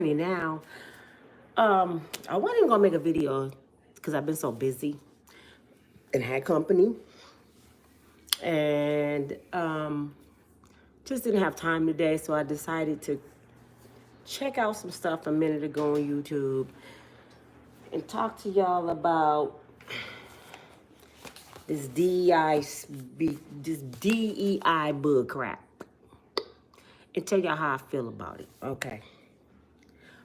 now. I wasn't even gonna make a video because I've been so busy and had company, and just didn't have time today. So I decided to check out some stuff a minute ago on YouTube and talk to y'all about this DEI bug crap, and tell y'all how I feel about it. Okay.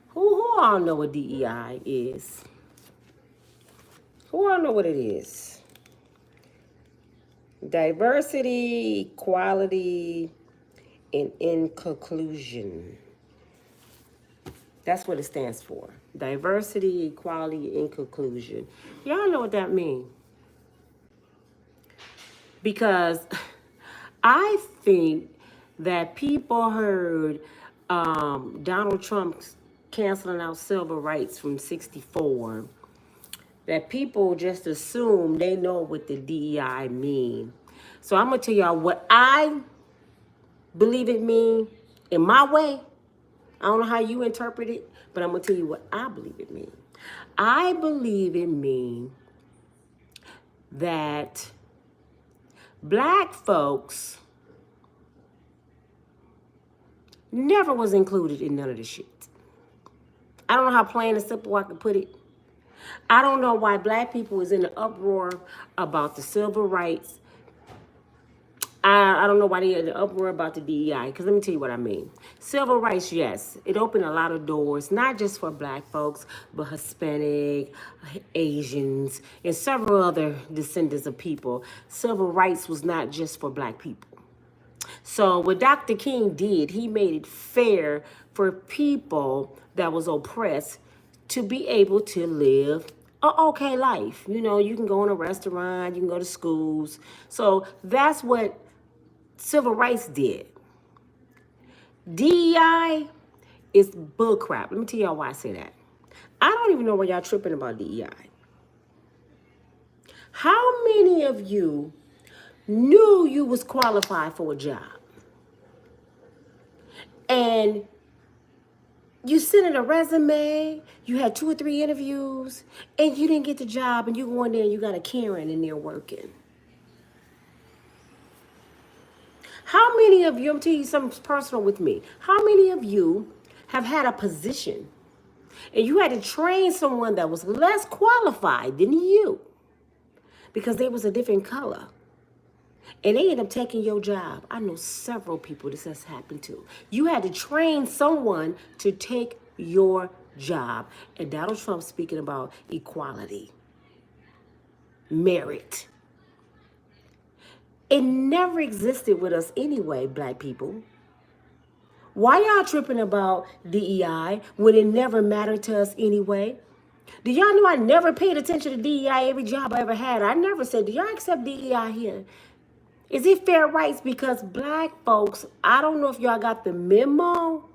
Who all know what DEI is? Who all know what it is? Diversity, equality, and inclusion. That's what it stands for. Diversity, equality, and inclusion. Y'all know what that means. Because I think that people heard Donald Trump canceling out civil rights from 64, that people just assume they know what the DEI mean. So I'm gonna tell y'all what I believe it mean in my way. I don't know how you interpret it, but I'm gonna tell you what I believe it mean. I believe it mean that black folks never was included in none of this shit. I don't know how plain and simple I can put it. I don't know why black people is in an uproar about the civil rights. I don't know why they're in an uproar about the DEI, because let me tell you what I mean. Civil rights, yes, it opened a lot of doors, not just for black folks, but Hispanic, Asians, and several other descendants of people. Civil rights was not just for black people. So what Dr. King did, he made it fair for people that was oppressed to be able to live an okay life. You know, you can go in a restaurant, you can go to schools. So that's what civil rights did. DEI is bullcrap. Let me tell y'all why I say that. I don't even know why y'all tripping about DEI. How many of you knew you was qualified for a job? And you sent in a resume, you had 2 or 3 interviews, and you didn't get the job, and you go in there and you got a Karen in there working. How many of you, I'm telling you something personal with me, how many of you have had a position and you had to train someone that was less qualified than you because they was a different color, and they end up taking your job? I know several people this has happened to. You had to train someone to take your job. And Donald Trump speaking about equality, merit. It never existed with us anyway, black people. Why y'all tripping about DEI when it never mattered to us anyway? Do y'all know I never paid attention to DEI every job I ever had? I never said, do y'all accept DEI here? Is it fair rights? Because black folks, I don't know if y'all got the memo.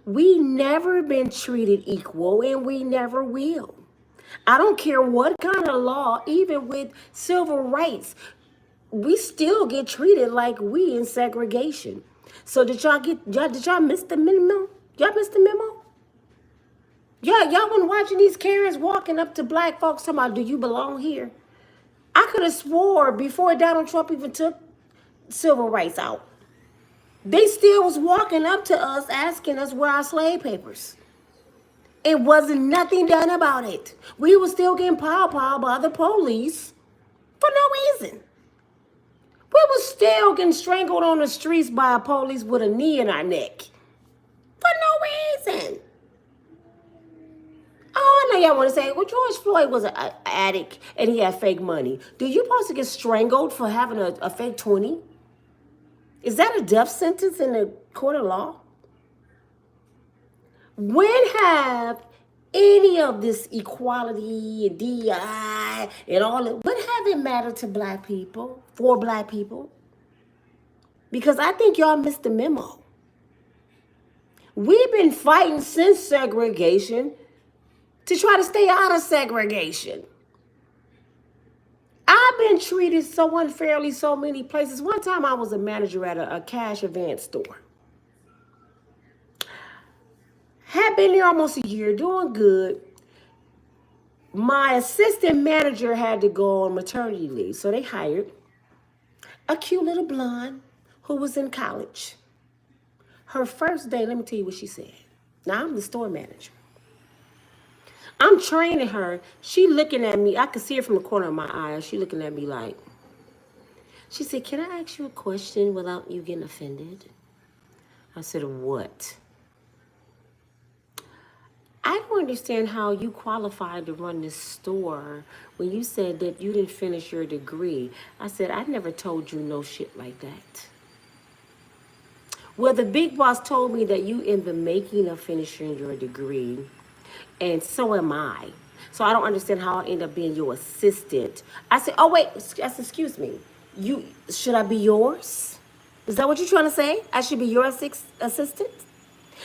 We never been treated equal, and we never will. I don't care what kind of law, even with civil rights, we still get treated like we in segregation. So did y'all miss the memo? Y'all missed the memo? Yeah, y'all been watching these Karens walking up to black folks talking about, do you belong here? I could have swore before Donald Trump even took civil rights out, they still was walking up to us asking us where our slave papers. It wasn't nothing done about it. We were still getting piled by the police for no reason. We were still getting strangled on the streets by a police with a knee in our neck for no reason. Oh, I know y'all want to say, well, George Floyd was an addict and he had fake money. Do you supposed to get strangled for having a fake 20? Is that a death sentence in the court of law? When have any of this equality and DEI and all that, when have it mattered to black people, for black people? Because I think y'all missed the memo. We've been fighting since segregation to try to stay out of segregation. I've been treated so unfairly so many places. One time I was a manager at a cash advance store. Had been there almost a year, doing good. My assistant manager had to go on maternity leave, so they hired a cute little blonde who was in college. Her first day, let me tell you what she said. Now, I'm the store manager. I'm training her. She looking at me. I could see her from the corner of my eye. She looking at me like, she said, can I ask you a question without you getting offended? I said, what? I don't understand how you qualified to run this store when you said that you didn't finish your degree. I said, I never told you no shit like that. Well, the big boss told me that you in the making of finishing your degree, and so am I. So I don't understand how I end up being your assistant. I said, oh wait, I said, excuse me. Should I be yours? Is that what you're trying to say? I should be your assistant?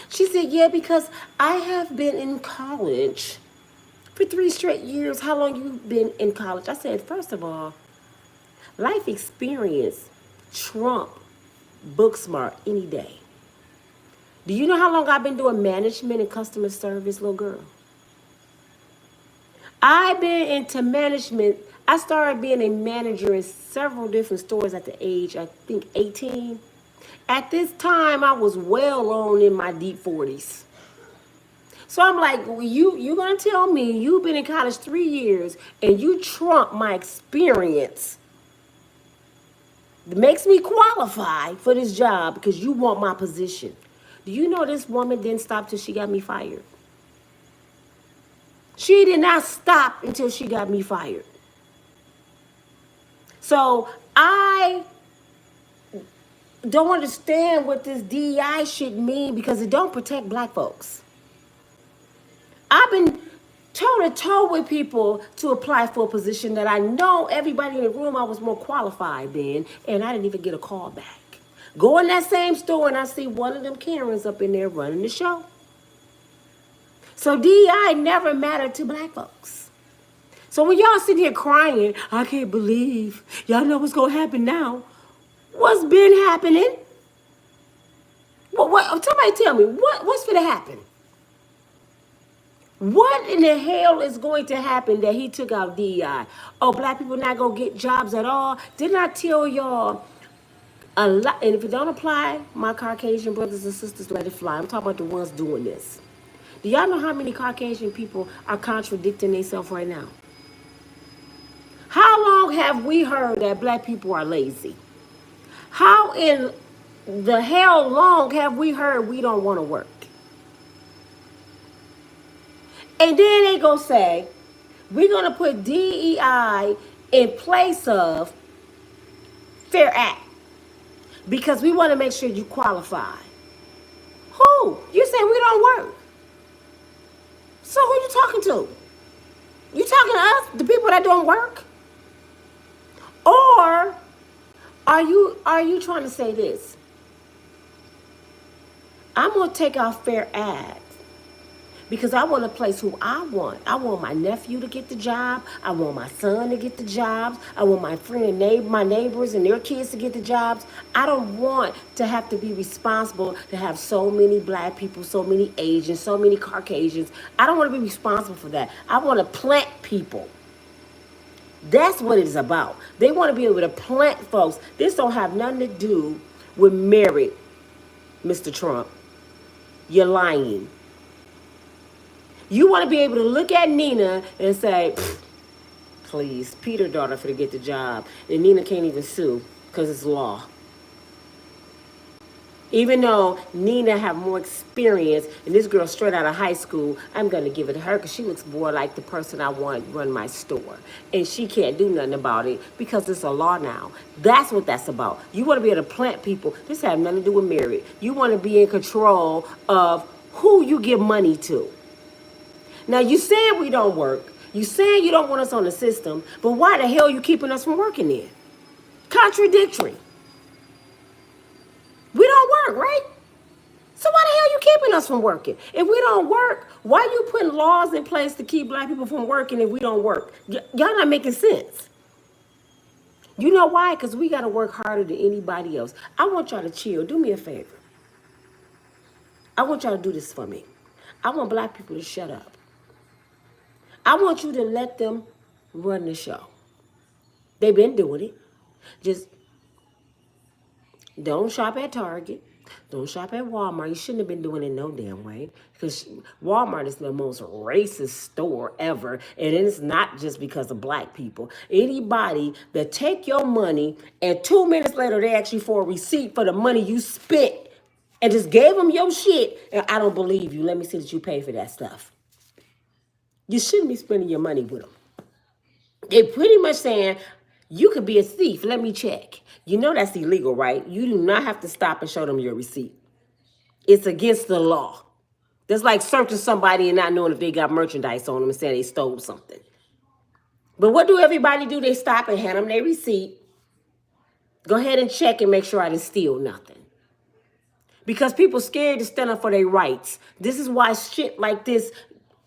She said, yeah, because I have been in college for 3 straight years. How long you been in college? I said, first of all, life experience trump book smart any day. Do you know how long I've been doing management and customer service, little girl? I've been into management. I started being a manager in several different stores at the age, I think, 18. At this time, I was well on in my deep 40s. So I'm like, well, you're going to tell me you've been in college 3 years and you trump my experience. It makes me qualify for this job because you want my position. Do you know this woman didn't stop till she got me fired? She did not stop until she got me fired. So I don't understand what this DEI shit mean because it don't protect black folks. I've been toe-to-toe with people to apply for a position that I know everybody in the room I was more qualified than, and I didn't even get a call back. Go in that same store and I see one of them Karens up in there running the show. So DEI never mattered to black folks. So when y'all sitting here crying, I can't believe, y'all know what's gonna happen now. What's been happening? What somebody tell me, what's gonna happen? What in the hell is going to happen that he took out DEI? Oh, black people not gonna get jobs at all? Didn't I tell y'all a lot? And if it don't apply, my Caucasian brothers and sisters, let it fly. I'm talking about the ones doing this. Do y'all know how many Caucasian people are contradicting themselves right now? How long have we heard that black people are lazy? How in the hell long have we heard we don't want to work? And then they go say, we're going to put DEI in place of Fair Act because we want to make sure you qualify. Who? You say we don't work. So who you talking to? You talking to us, the people that don't work? Or are you trying to say this? I'm going to take out Fair Act because I want to place who I want. I want my nephew to get the job. I want my son to get the jobs. I want my friend and my neighbors and their kids to get the jobs. I don't want to have to be responsible to have so many black people, so many Asians, so many Caucasians. I don't want to be responsible for that. I want to plant people. That's what it is about. They want to be able to plant folks. This don't have nothing to do with merit, Mr. Trump. You're lying. You want to be able to look at Nina and say, please, Peter's daughter for to get the job. And Nina can't even sue because it's law. Even though Nina have more experience, and this girl straight out of high school, I'm going to give it to her because she looks more like the person I want to run my store. And she can't do nothing about it because it's a law now. That's what that's about. You want to be able to plant people. This has nothing to do with merit. You want to be in control of who you give money to. Now, you saying we don't work. You saying you don't want us on the system. But why the hell are you keeping us from working then? Contradictory. We don't work, right? So why the hell are you keeping us from working? If we don't work, why are you putting laws in place to keep black people from working if we don't work? Y'all not making sense. You know why? Because we got to work harder than anybody else. I want y'all to chill. Do me a favor. I want y'all to do this for me. I want black people to shut up. I want you to let them run the show. They've been doing it. Just don't shop at Target. Don't shop at Walmart. You shouldn't have been doing it no damn way. Because Walmart is the most racist store ever. And it's not just because of black people. Anybody that take your money and 2 minutes later they ask you for a receipt for the money you spent and just gave them your shit, and I don't believe you. Let me see that you pay for that stuff. You shouldn't be spending your money with them. They're pretty much saying, you could be a thief. Let me check. You know that's illegal, right? You do not have to stop and show them your receipt. It's against the law. That's like searching somebody and not knowing if they got merchandise on them and saying they stole something. But what do everybody do? They stop and hand them their receipt. Go ahead and check and make sure I didn't steal nothing. Because people scared to stand up for their rights. This is why shit like this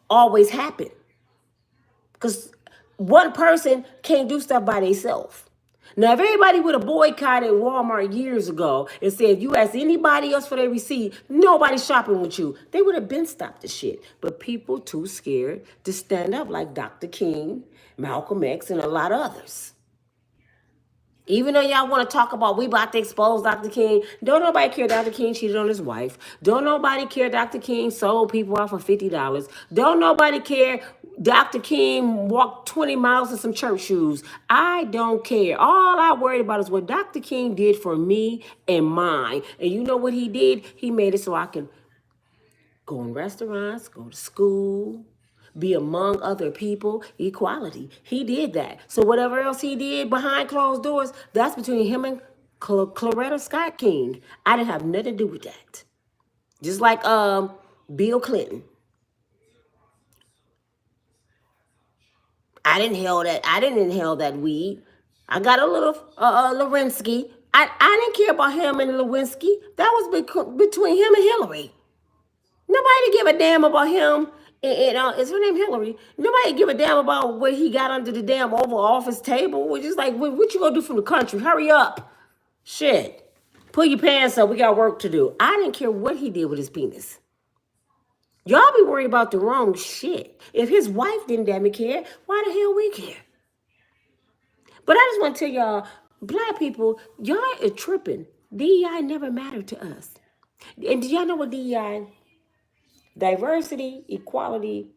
always happen. Because one person can't do stuff by themselves. Now, if everybody would have boycotted Walmart years ago and said, if you ask anybody else for their receipt, nobody's shopping with you, they would have been stopped the shit. But people too scared to stand up like Dr. King, Malcolm X, and a lot of others. Even though y'all want to talk about we about to expose Dr. King, don't nobody care Dr. King cheated on his wife. Don't nobody care Dr. King sold people out for $50. Don't nobody care Dr. King walked 20 miles in some church shoes. I don't care. All I worried about is what Dr. King did for me and mine. And you know what he did? He made it so I can go in restaurants, go to school, be among other people, equality. He did that. So whatever else he did behind closed doors, that's between him and Coretta Scott King. I didn't have nothing to do with that. Just like Bill Clinton. I didn't inhale that weed. I got a little Lewinsky. I didn't care about him and Lewinsky. That was between him and Hillary. Nobody give a damn about him. Is her name Hillary? Nobody give a damn about what he got under the damn Oval Office table. We're just like, what you gonna do from the country? Hurry up. Shit. Pull your pants up. We got work to do. I didn't care what he did with his penis. Y'all be worried about the wrong shit. If his wife didn't damn care, why the hell we care? But I just want to tell y'all, black people, y'all are tripping. DEI never mattered to us. And do y'all know what DEI? Diversity, equality,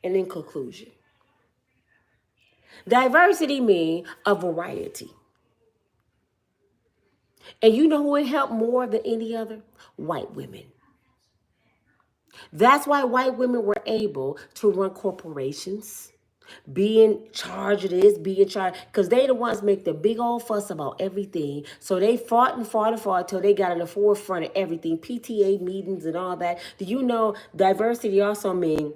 and in conclusion. Diversity means a variety. And you know who it helped more than any other? White women. That's why white women were able to run corporations, be in charge of this, be in charge, because they the ones make the big old fuss about everything. So they fought until they got in the forefront of everything, PTA meetings and all that. Do you know diversity also means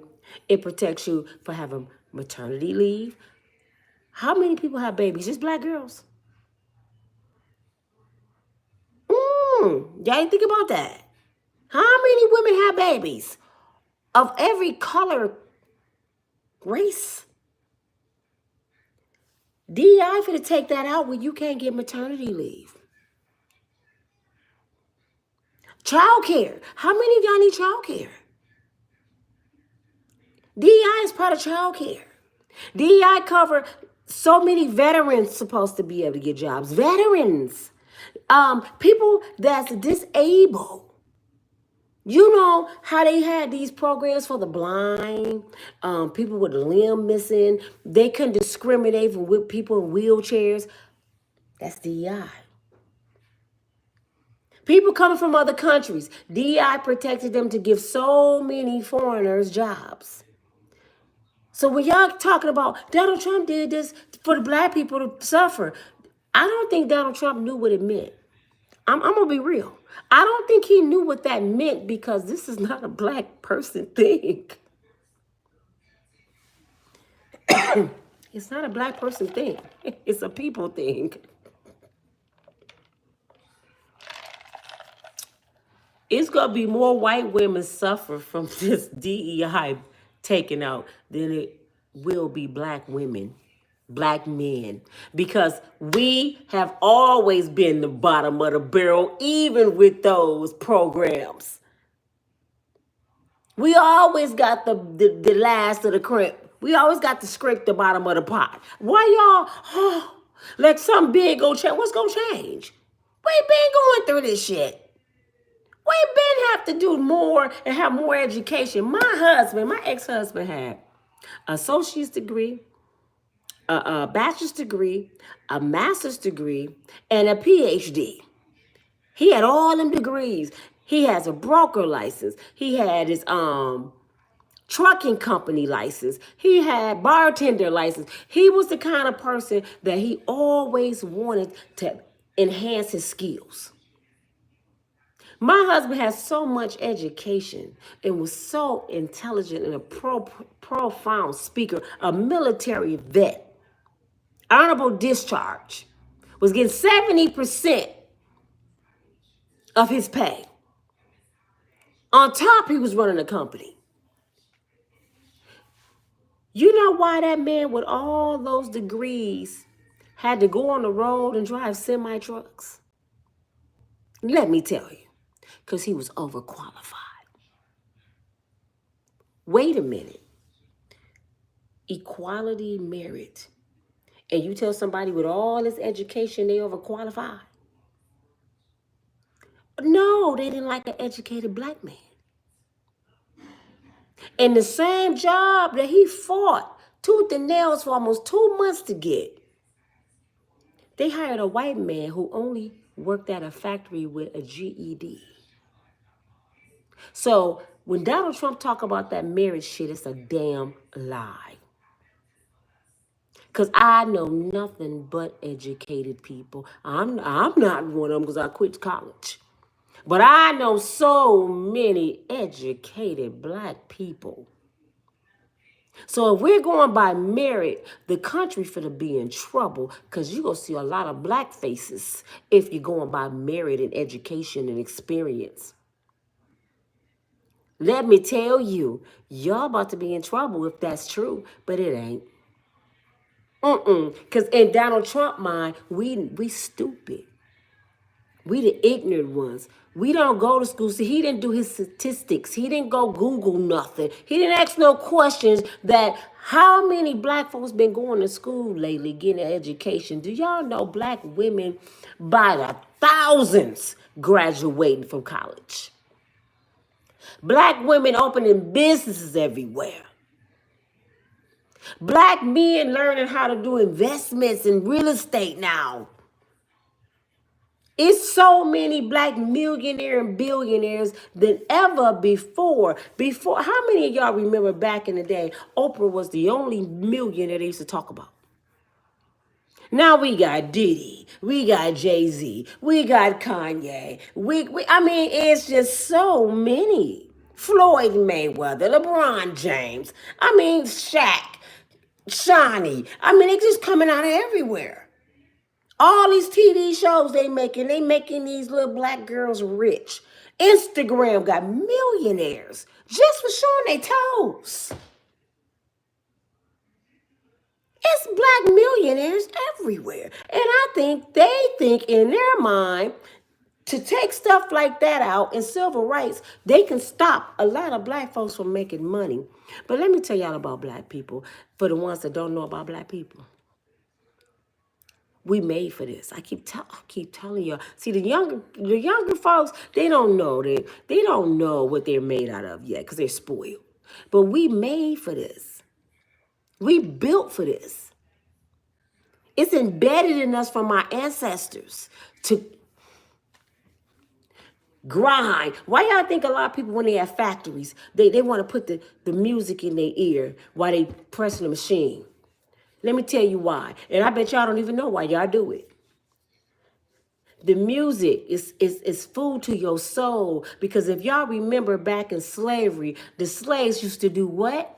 it protects you for having maternity leave? How many people have babies? Just black girls. Y'all didn't think about that. How many women have babies? Of every color, race. DEI for to take that out when you can't get maternity leave. Child care. How many of y'all need child care? DEI is part of child care. DEI cover so many veterans supposed to be able to get jobs. Veterans. People that's disabled. You know how they had these programs for the blind, people with a limb missing. They couldn't discriminate with people in wheelchairs. That's DEI. People coming from other countries. DEI protected them to give so many foreigners jobs. So when y'all talking about Donald Trump did this for the black people to suffer, I don't think Donald Trump knew what it meant. I'm going to be real. I don't think he knew what that meant because this is not a black person thing. It's not a black person thing. It's a people thing. It's going to be more white women suffer from this DEI taken out than it will be black women. Black men, because we have always been the bottom of the barrel, even with those programs. We always got the last of the crib. We always got to scrape the bottom of the pot. Why y'all, like some big go change? What's gonna change? We been going through this shit. We been have to do more and have more education. My ex-husband had an associate's degree, a bachelor's degree, a master's degree, and a PhD. He had all them degrees. He has a broker license. He had his trucking company license. He had bartender license. He was the kind of person that he always wanted to enhance his skills. My husband has so much education and was so intelligent and a profound speaker, a military vet, honorable discharge, was getting 70% of his pay. On top, he was running a company. You know why that man with all those degrees had to go on the road and drive semi trucks? Let me tell you, because he was overqualified. Wait a minute. Equality, merit. And you tell somebody with all this education they overqualified? No, they didn't like an educated black man. And the same job that he fought tooth and nails for almost 2 months to get, they hired a white man who only worked at a factory with a GED. So when Donald Trump talk about that marriage shit, it's a damn lie. Because I know nothing but educated people. I'm not one of them because I quit college. But I know so many educated black people. So if we're going by merit, the country finna be in trouble because you're going to see a lot of black faces if you're going by merit and education and experience. Let me tell you, y'all about to be in trouble if that's true, but it ain't. Because in Donald Trump mind, we stupid. We the ignorant ones. We don't go to school. See, he didn't do his statistics. He didn't go Google nothing. He didn't ask no questions that how many black folks been going to school lately, getting an education. Do y'all know black women by the thousands graduating from college? Black women opening businesses everywhere. Black men learning how to do investments in real estate now. It's so many black millionaires and billionaires than ever before. How many of y'all remember back in the day, Oprah was the only millionaire they used to talk about? Now we got Diddy, we got Jay-Z, we got Kanye. I mean, it's just so many. Floyd Mayweather, LeBron James, I mean, Shaq, Shawnee. I mean, they just coming out of everywhere. All these TV shows they making these little black girls rich. Instagram got millionaires just for showing their toes. It's black millionaires everywhere. And I think they think in their mind to take stuff like that out and civil rights, they can stop a lot of black folks from making money. But let me tell y'all about black people, for the ones that don't know about black people. We made for this. I keep telling y'all. See, the younger folks, they don't know they don't know what they're made out of yet because they're spoiled. But we made for this. We built for this. It's embedded in us from our ancestors to grind. Why y'all think a lot of people when they have factories, they want to put the music in their ear while they pressing the machine? Let me tell you why. And I bet y'all don't even know why y'all do it. The music is food to your soul. Because if y'all remember back in slavery, the slaves used to do what?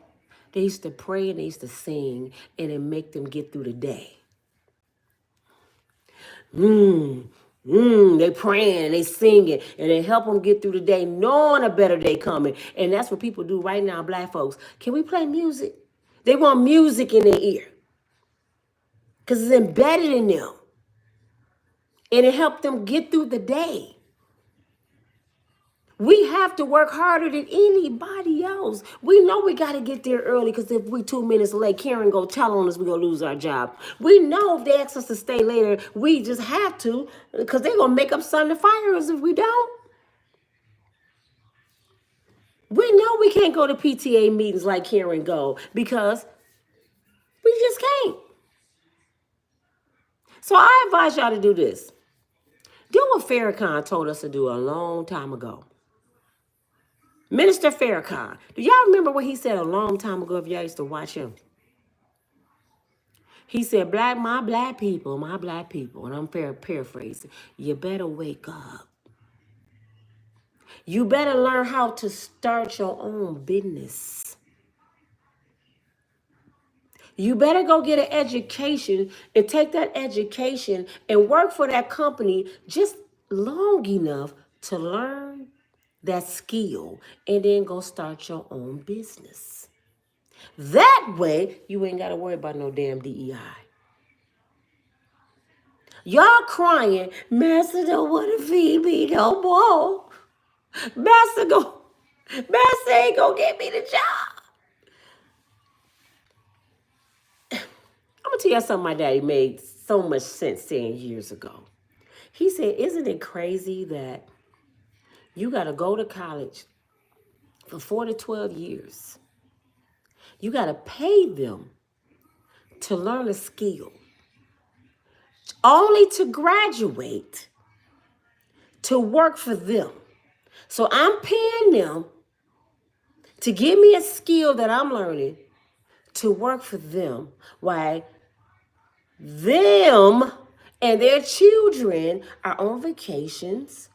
They used to pray and they used to sing and it make them get through the day. They praying and they singing and it help them get through the day knowing a better day coming. And that's what people do right now, black folks. Can we play music? They want music in their ear. Because it's embedded in them. And it helped them get through the day. We have to work harder than anybody else. We know we got to get there early because if we 2 minutes late, Karen go tell on us we're going to lose our job. We know if they ask us to stay later, we just have to because they're going to make up something to fire us if we don't. We know we can't go to PTA meetings like Karen go because we just can't. So I advise y'all to do this. Do what Farrakhan told us to do a long time ago. Minister Farrakhan. Do y'all remember what he said a long time ago if y'all used to watch him? He said, my black people, and I'm paraphrasing, you better wake up. You better learn how to start your own business. You better go get an education and take that education and work for that company just long enough to learn that skill and then go start your own business. That way, you ain't got to worry about no damn DEI. Y'all crying, Master don't want to feed me no more. Master ain't gonna get me the job. I'm gonna tell you something my daddy made so much sense saying years ago. He said, isn't it crazy that you gotta go to college for 4 to 12 years? You gotta pay them to learn a skill, only to graduate, to work for them. So I'm paying them to give me a skill that I'm learning to work for them, while them and their children are on vacations,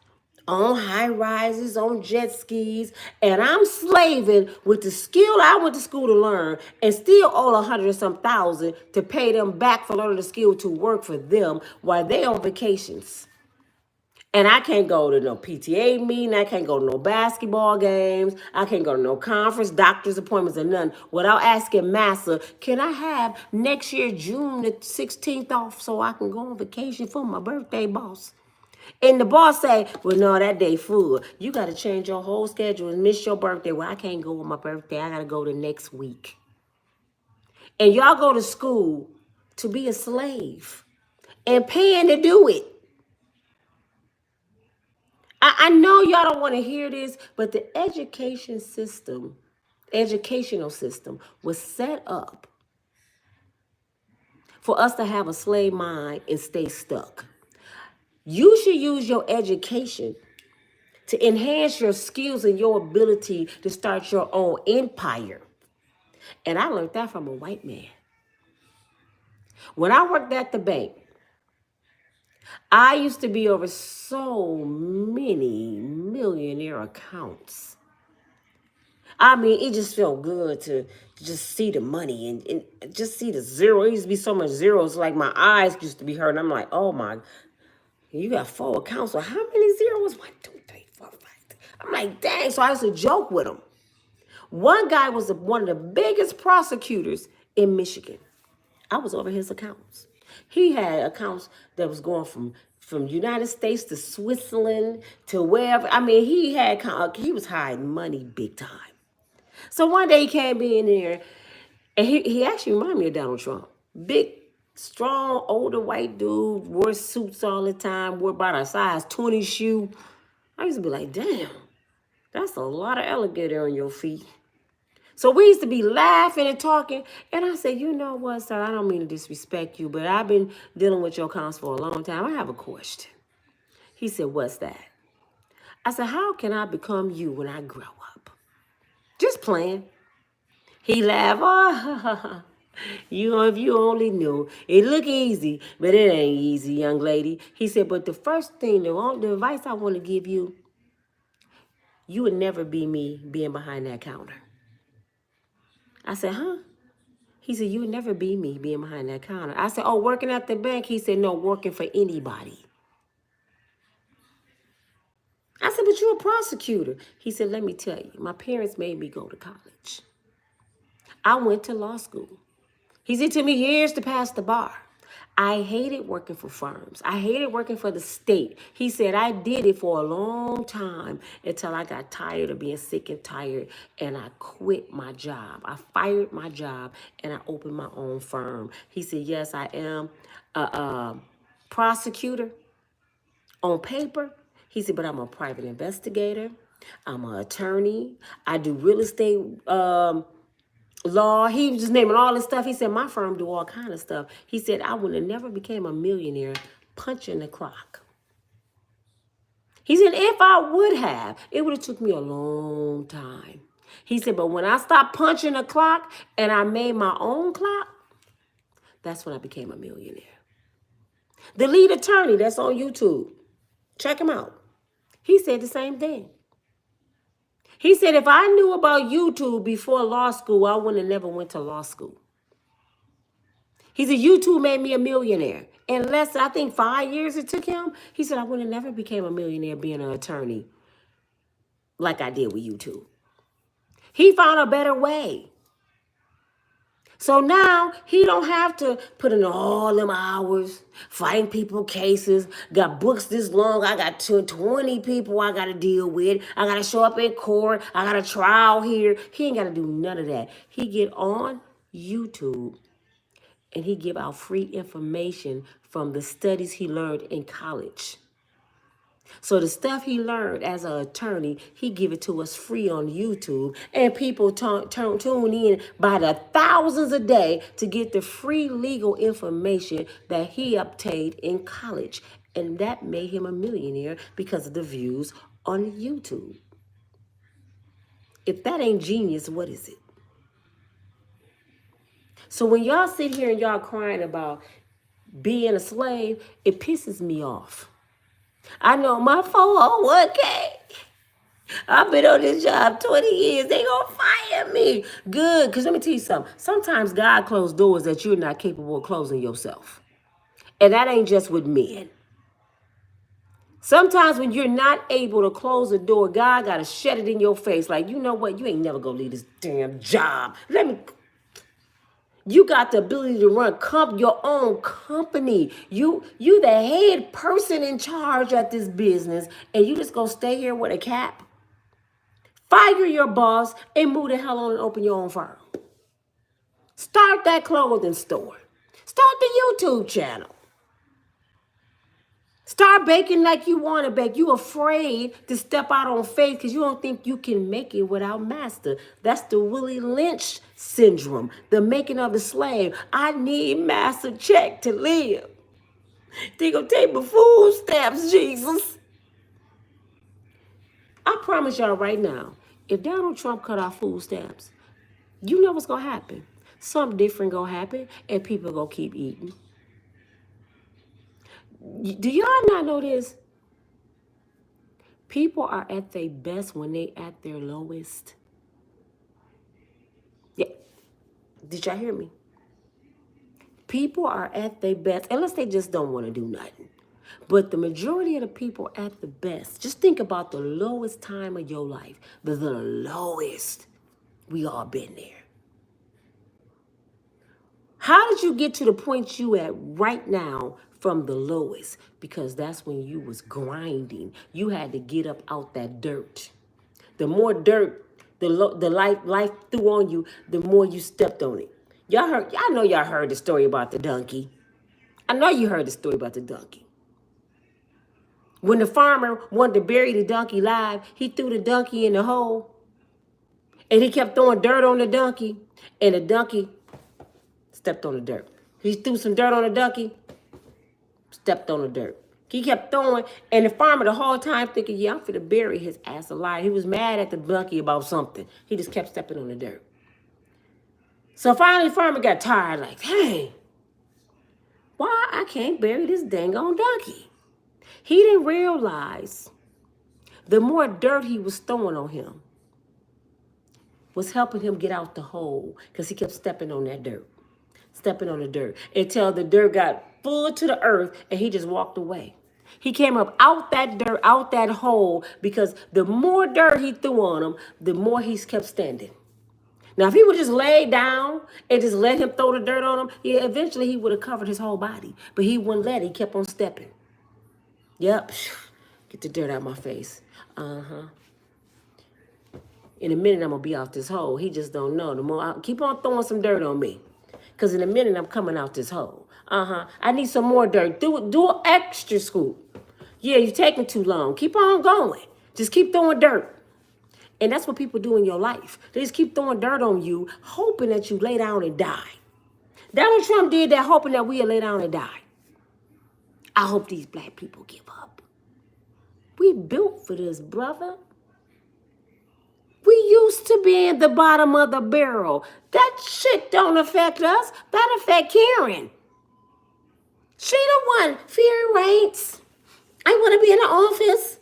on high rises, on jet skis, and I'm slaving with the skill I went to school to learn and still owe 100 or some thousand to pay them back for learning the skill to work for them while they on vacations. And I can't go to no PTA meeting. I can't go to no basketball games. I can't go to no conference, doctor's appointments, or none without asking Massa, can I have next year, June the 16th off so I can go on vacation for my birthday, boss? And the boss say, well, no, that day full. You got to change your whole schedule and miss your birthday. Well, I can't go on my birthday. I got to go the next week. And y'all go to school to be a slave and paying to do it. I know y'all don't want to hear this, but the educational system was set up for us to have a slave mind and stay stuck. You should use your education to enhance your skills and your ability to start your own empire. And I learned that from a white man. When I worked at the bank, I used to be over so many millionaire accounts. I mean, it just felt good to just see the money and just see the zero. It used to be so much zeros, like my eyes used to be hurting. I'm like, oh my, you got 4 accounts. So how many zeros? 1, 2, 3, 4, 5. I'm like, dang. So I used to joke with him. One guy was one of the biggest prosecutors in Michigan. I was over his accounts. He had accounts that was going from United States to Switzerland to wherever. I mean, he was hiding money big time. So one day he came in there, and he actually reminded me of Donald Trump. Big, strong, older white dude, wore suits all the time, wore about a size 20 shoe. I used to be like, damn, that's a lot of alligator on your feet. So we used to be laughing and talking, and I said, you know what, sir, I don't mean to disrespect you, but I've been dealing with your accounts for a long time. I have a question. He said, what's that? I said, how can I become you when I grow up? Just playing. He laughed, oh, if you only knew. It look easy, but it ain't easy, young lady. He said, but the first thing, the advice I want to give you, you would never be me being behind that counter. I said, huh? He said, you would never be me being behind that counter. I said, oh, working at the bank? He said, no, working for anybody. I said, but you're a prosecutor. He said, let me tell you, my parents made me go to college. I went to law school. He said, it took me years to pass the bar. I hated working for firms. I hated working for the state. He said, I did it for a long time until I got tired of being sick and tired, and I quit my job. I fired my job and I opened my own firm. He said, yes, I am a prosecutor on paper. He said, but I'm a private investigator. I'm an attorney. I do real estate law. He was just naming all this stuff. He said, my firm do all kind of stuff. He said, I would have never became a millionaire punching the clock. He said, if I would have, it would have took me a long time. He said, but when I stopped punching the clock and I made my own clock, that's when I became a millionaire. The lead attorney that's on YouTube, check him out. He said the same thing. He said, if I knew about YouTube before law school, I would have never went to law school. He said, YouTube made me a millionaire. In less, I think 5 years it took him. He said, I would have never became a millionaire being an attorney like I did with YouTube. He found a better way. So now he don't have to put in all them hours, fighting people cases, got books this long, I got 20 people I got to deal with, I got to show up in court, I got a trial here. He ain't got to do none of that. He get on YouTube and he give out free information from the studies he learned in college. So the stuff he learned as an attorney, he give it to us free on YouTube. And people tune in by the thousands a day to get the free legal information that he obtained in college. And that made him a millionaire because of the views on YouTube. If that ain't genius, what is it? So when y'all sit here and y'all crying about being a slave, it pisses me off. I know my 401k. I've been on this job 20 years. They gonna fire me. Good, because let me tell you something. Sometimes God closed doors that you're not capable of closing yourself. And that ain't just with men. Sometimes when you're not able to close a door, God got to shut it in your face. Like, you know what? You ain't never gonna leave this damn job. You got the ability to run your own company. You the head person in charge at this business, and you just gonna stay here with a cap? Fire your boss and move the hell on and open your own firm. Start that clothing store. Start the YouTube channel. Start baking like you want to bake. You afraid to step out on faith because you don't think you can make it without master. That's the Willie Lynch syndrome, the making of a slave. I need master check to live. They gonna take my food stamps, Jesus. I promise y'all right now, if Donald Trump cut off food stamps, you know what's gonna happen. Something different gonna happen, and people gonna keep eating. Do y'all not know this? People are at their best when they at their lowest. Yeah. Did y'all hear me? People are at their best, unless they just don't want to do nothing. But the majority of the people are at the best. Just think about the lowest time of your life. The lowest. We all been there. How did you get to the point you at right now from the lowest? Because that's when you was grinding. You had to get up out that dirt. The more dirt the life threw on you, the more you stepped on it. Y'all know y'all heard the story about the donkey. I know you heard the story about the donkey. When the farmer wanted to bury the donkey alive, he threw the donkey in the hole. And he kept throwing dirt on the donkey. And the donkey stepped on the dirt. He threw some dirt on the donkey, stepped on the dirt. He kept throwing, and the farmer the whole time thinking, yeah, I'm finna bury his ass alive. He was mad at the donkey about something. He just kept stepping on the dirt. So finally the farmer got tired, like, hey, why I can't bury this dang on donkey? He didn't realize the more dirt he was throwing on him was helping him get out the hole because he kept stepping on that dirt. Stepping on the dirt until the dirt got full to the earth and he just walked away. He came up out that dirt, out that hole, because the more dirt he threw on him, the more he kept standing. Now, if he would just lay down and just let him throw the dirt on him, yeah, eventually he would have covered his whole body. But he wouldn't let it. He kept on stepping. Yep. Get the dirt out of my face. Uh-huh. In a minute, I'm going to be off this hole. He just don't know. The more I keep on throwing some dirt on me. Because in a minute, I'm coming out this hole. Uh-huh. I need some more dirt. Do an extra scoop. Yeah, you're taking too long. Keep on going. Just keep throwing dirt. And that's what people do in your life. They just keep throwing dirt on you, hoping that you lay down and die. Donald Trump did that, hoping that we'll lay down and die. I hope these black people give up. We built for this, brother. We used to be in the bottom of the barrel. That shit don't affect us. That affect Karen. She the one. Fear reigns. I want to be in the office.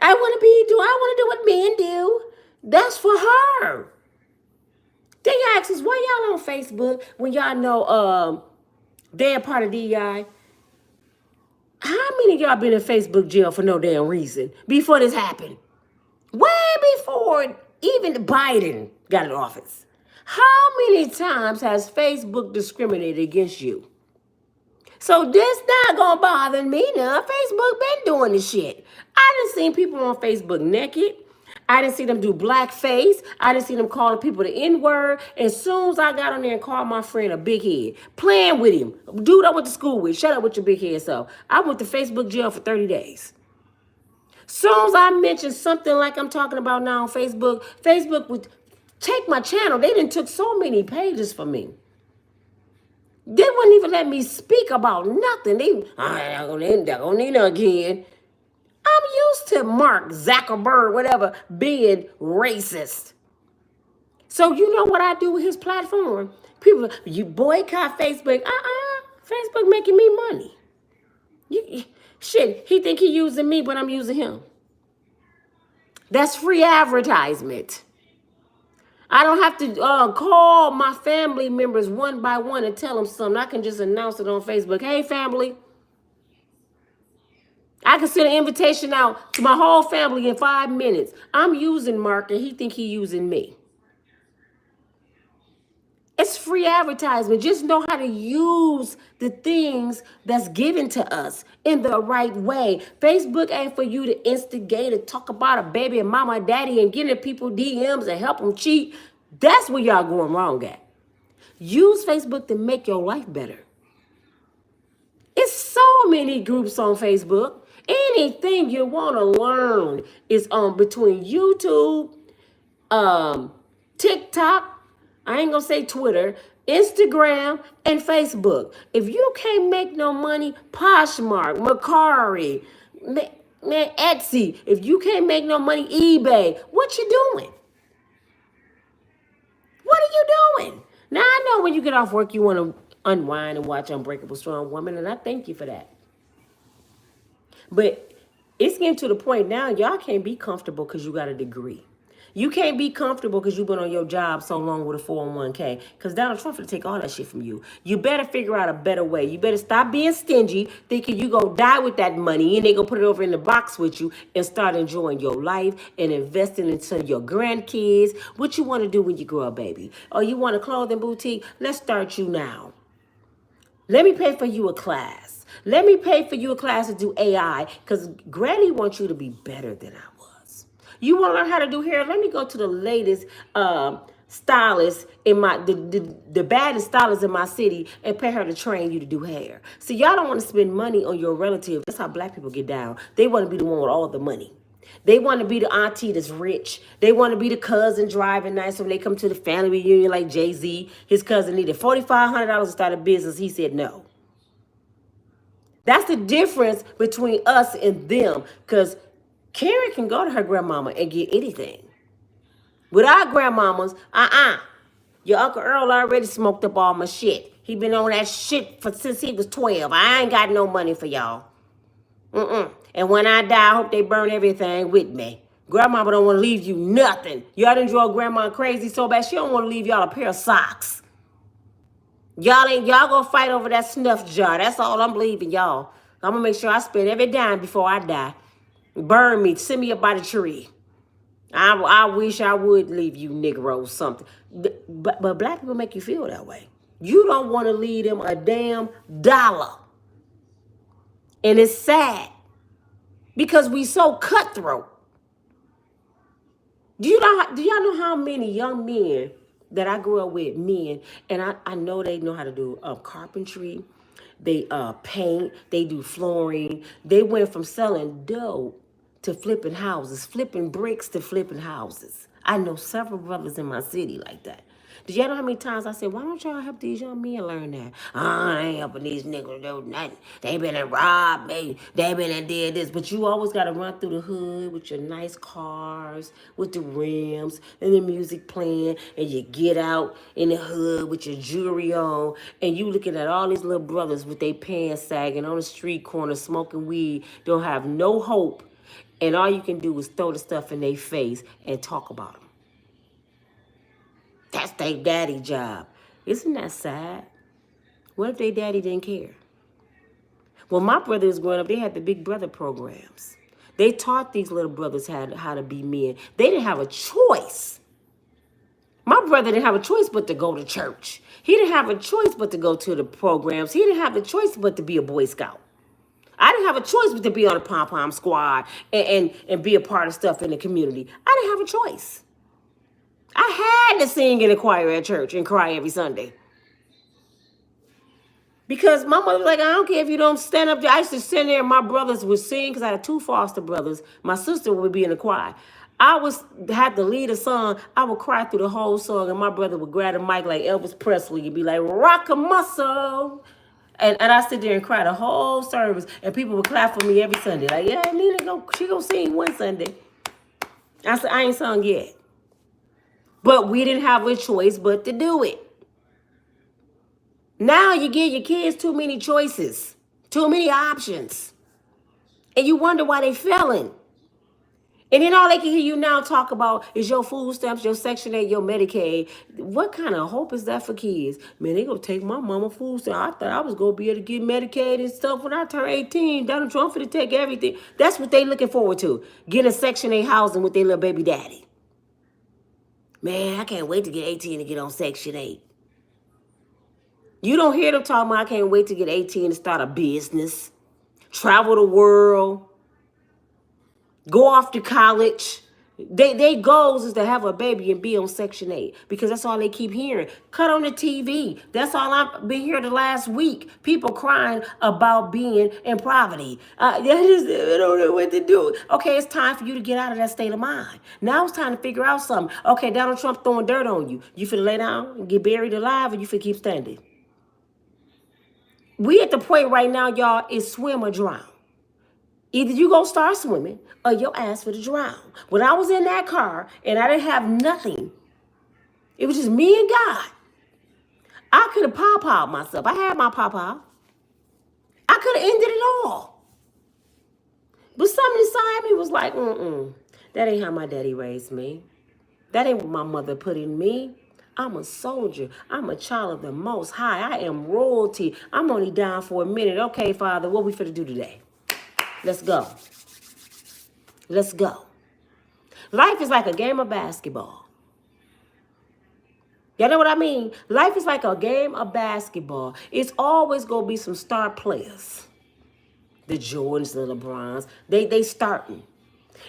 I want to do what men do. That's for her. They ask us, why y'all on Facebook when y'all know they're part of DEI? How many of y'all been in Facebook jail for no damn reason before this happened? Way before even Biden got in office. How many times has Facebook discriminated against you? So this not gonna bother me now. Facebook been doing this shit. I done seen people on Facebook naked. I didn't see them do blackface. I didn't see them calling people the N-word. As soon as I got on there and called my friend a big head, playing with him, dude I went to school with, shut up with your big head self. I went to Facebook jail for 30 days. Soon as I mentioned something like I'm talking about now on Facebook, Facebook would take my channel. They done took so many pages from me. They wouldn't even let me speak about nothing. I'm gonna need her again. I'm used to Mark Zuckerberg, whatever, being racist. So you know what I do with his platform? People, you boycott Facebook. Facebook making me money. Shit, he think he using me, but I'm using him. That's free advertisement. I don't have to call my family members one by one and tell them something. I can just announce it on Facebook. Hey, family. I can send an invitation out to my whole family in 5 minutes. I'm using Mark and he think he using me. It's free advertisement. Just know how to use the things that's given to us in the right way. Facebook ain't for you to instigate and talk about a baby and mama and daddy and get into people DMs and help them cheat. That's where y'all going wrong at. Use Facebook to make your life better. It's so many groups on Facebook. Anything you want to learn is on between YouTube, TikTok, I ain't gonna say Twitter, Instagram, and Facebook. If you can't make no money, Poshmark, Mercari, man, Etsy. If you can't make no money, eBay. What you doing? What are you doing? Now, I know when you get off work, you want to unwind and watch Unbreakable Strong Woman, and I thank you for that. But it's getting to the point now, y'all can't be comfortable because you got a degree. You can't be comfortable because you've been on your job so long with a 401k, because Donald Trump will take all that shit from you. You better figure out a better way. You better stop being stingy, thinking you gonna die with that money and they gonna put it over in the box with you, and start enjoying your life and investing into your grandkids. What you want to do when you grow up, baby? Or you want a clothing boutique? Let's start you now. Let me pay for you a class. Let me pay for you a class to do AI, because Granny wants you to be better than I was. You want to learn how to do hair? Let me go to the latest stylist in the baddest stylist in my city and pay her to train you to do hair. So y'all don't want to spend money on your relative. That's how black people get down. They want to be the one with all the money. They want to be the auntie that's rich. They want to be the cousin driving nice when they come to the family reunion like Jay-Z. His cousin needed $4,500 to start a business. He said no. That's the difference between us and them, because Carrie can go to her grandmama and get anything. With our grandmamas, your Uncle Earl already smoked up all my shit. He been on that shit since he was 12. I ain't got no money for y'all. And when I die, I hope they burn everything with me. Grandmama don't want to leave you nothing. Y'all done drove grandma crazy so bad she don't want to leave y'all a pair of socks. Y'all gonna fight over that snuff jar. That's all I'm leaving y'all. I'm gonna make sure I spend every dime before I die. Burn me, send me up by the tree. I wish I would leave you Negroes something. But black people make you feel that way. You don't want to leave them a damn dollar. And it's sad because we so cutthroat. Do y'all know how many young men that I grew up with, men, and I know they know how to do carpentry, they paint, they do flooring. They went from selling dough to flipping houses, flipping bricks to flipping houses. I know several brothers in my city like that. Did y'all know how many times I said, why don't y'all help these young men learn that? I ain't helping these niggas do nothing. They been and robbed me. They been and did this. But you always got to run through the hood with your nice cars, with the rims, and the music playing, and you get out in the hood with your jewelry on, and you looking at all these little brothers with their pants sagging on the street corner, smoking weed, don't have no hope, and all you can do is throw the stuff in their face and talk about them. That's their daddy job. Isn't that sad? What if their daddy didn't care? When my brother was growing up, they had the Big Brother programs. They taught these little brothers how to be men. They didn't have a choice. My brother didn't have a choice but to go to church. He didn't have a choice but to go to the programs. He didn't have a choice but to be a Boy Scout. I didn't have a choice but to be on a pom-pom squad and be a part of stuff in the community. I didn't have a choice. I had to sing in the choir at church and cry every Sunday. Because my mother was like, I don't care if you don't stand up there. I used to stand there and my brothers would sing because I had 2 foster brothers. My sister would be in the choir. Had to lead a song. I would cry through the whole song and my brother would grab the mic like Elvis Presley and be like, rock a muscle. And I sit there and cry the whole service and people would clap for me every Sunday. Like, yeah, Nina, she gonna sing one Sunday. I said, I ain't sung yet. But we didn't have a choice but to do it. Now you give your kids too many choices, too many options. And you wonder why they failing. And then all they can hear you now talk about is your food stamps, your Section 8, your Medicaid. What kind of hope is that for kids? Man, they gonna take my mama food stamp. I thought I was gonna be able to get Medicaid and stuff when I turn 18. Donald Trump finna take everything. That's what they looking forward to. Getting a Section 8 housing with their little baby daddy. Man, I can't wait to get 18 to get on Section 8. You don't hear them talking about I can't wait to get 18 to start a business, travel the world, go off to college. They goals is to have a baby and be on Section 8 because that's all they keep hearing. Cut on the TV. That's all I've been hearing the last week. People crying about being in poverty. They don't know what to do. Okay, it's time for you to get out of that state of mind. Now it's time to figure out something. Okay, Donald Trump throwing dirt on you. You finna lay down and get buried alive or you finna keep standing? We at the point right now, y'all, is swim or drown. Either you gonna start swimming or your ass for the drown. When I was in that car and I didn't have nothing, it was just me and God. I could have pawpawed myself. I had my pawpaw. I could have ended it all. But something inside me was like, that ain't how my daddy raised me. That ain't what my mother put in me. I'm a soldier. I'm a child of the Most High. I am royalty. I'm only down for a minute. Okay, Father, what we finna do today? Let's go. Let's go. Life is like a game of basketball. You know what I mean? Life is like a game of basketball. It's always going to be some star players. The Jordans, the LeBrons, they starting.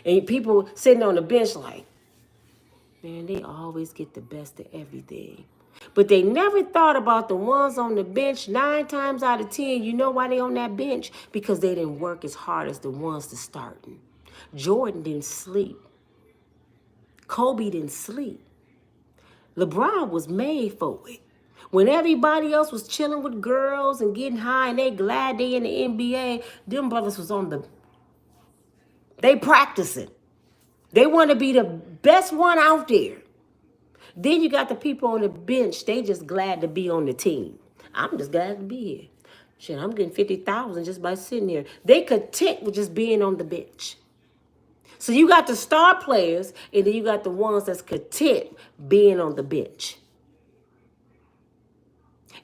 And people sitting on the bench like, man, they always get the best of everything. But they never thought about the ones on the bench 9 times out of 10. You know why they on that bench? Because they didn't work as hard as the ones that's starting. Jordan didn't sleep. Kobe didn't sleep. LeBron was made for it. When everybody else was chilling with girls and getting high and they glad they in the NBA, them brothers was they practicing. They want to be the best one out there. Then you got the people on the bench. They just glad to be on the team. I'm just glad to be here. Shit, I'm getting 50,000 just by sitting here. They content with just being on the bench. So you got the star players, and then you got the ones that's content being on the bench.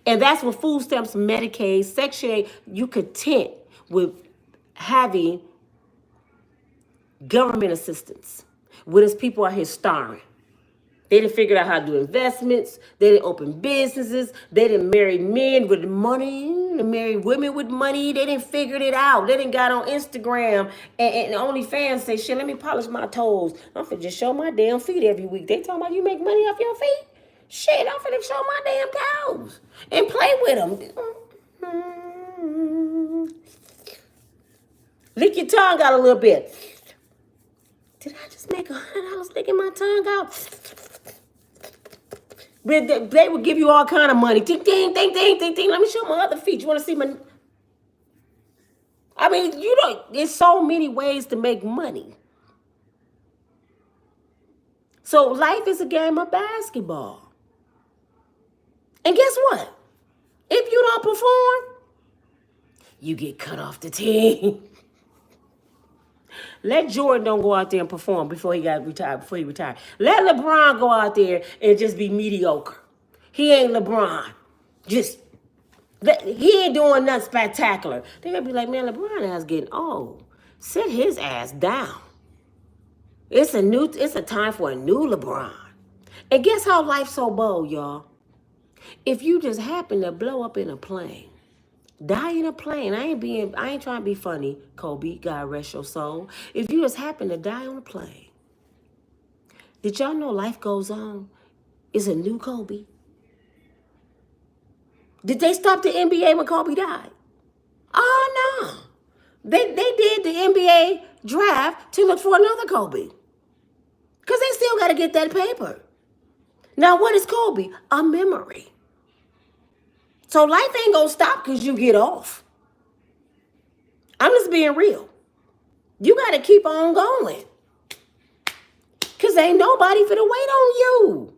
And that's what food stamps, Medicaid, Section 8, you content with having government assistance. What is people out here starring? They didn't figure out how to do investments. They didn't open businesses. They didn't marry men with money. They married women with money. They didn't figure it out. They didn't got on Instagram and OnlyFans say, shit, let me polish my toes. I'm finna just show my damn feet every week. They talking about you make money off your feet? Shit, I'm finna show my damn toes and play with them. Lick your tongue out a little bit. Did I just make $100 licking my tongue out? They would give you all kind of money. Ding, ding, ding, ding, ding, ding. Let me show my other feet. You want to see my... I mean, you know, there's so many ways to make money. So life is a game of basketball. And guess what? If you don't perform, you get cut off the team. Let Jordan don't go out there and perform before he retired. Let LeBron go out there and just be mediocre. He ain't LeBron. He ain't doing nothing spectacular. They're gonna be like, man, LeBron ass getting old. Sit his ass down. It's a time for a new LeBron. And guess how life's so bold, y'all? If you just happen to blow up in a plane, die in a plane. I ain't trying to be funny, Kobe. God rest your soul. If you just happen to die on a plane, did y'all know life goes on? It's a new Kobe. Did they stop the NBA when Kobe died? Oh no. They did the NBA draft to look for another Kobe. Because they still got to get that paper. Now what is Kobe? A memory. So life ain't gonna stop because you get off. I'm just being real. You gotta keep on going. Cause ain't nobody finna wait on you.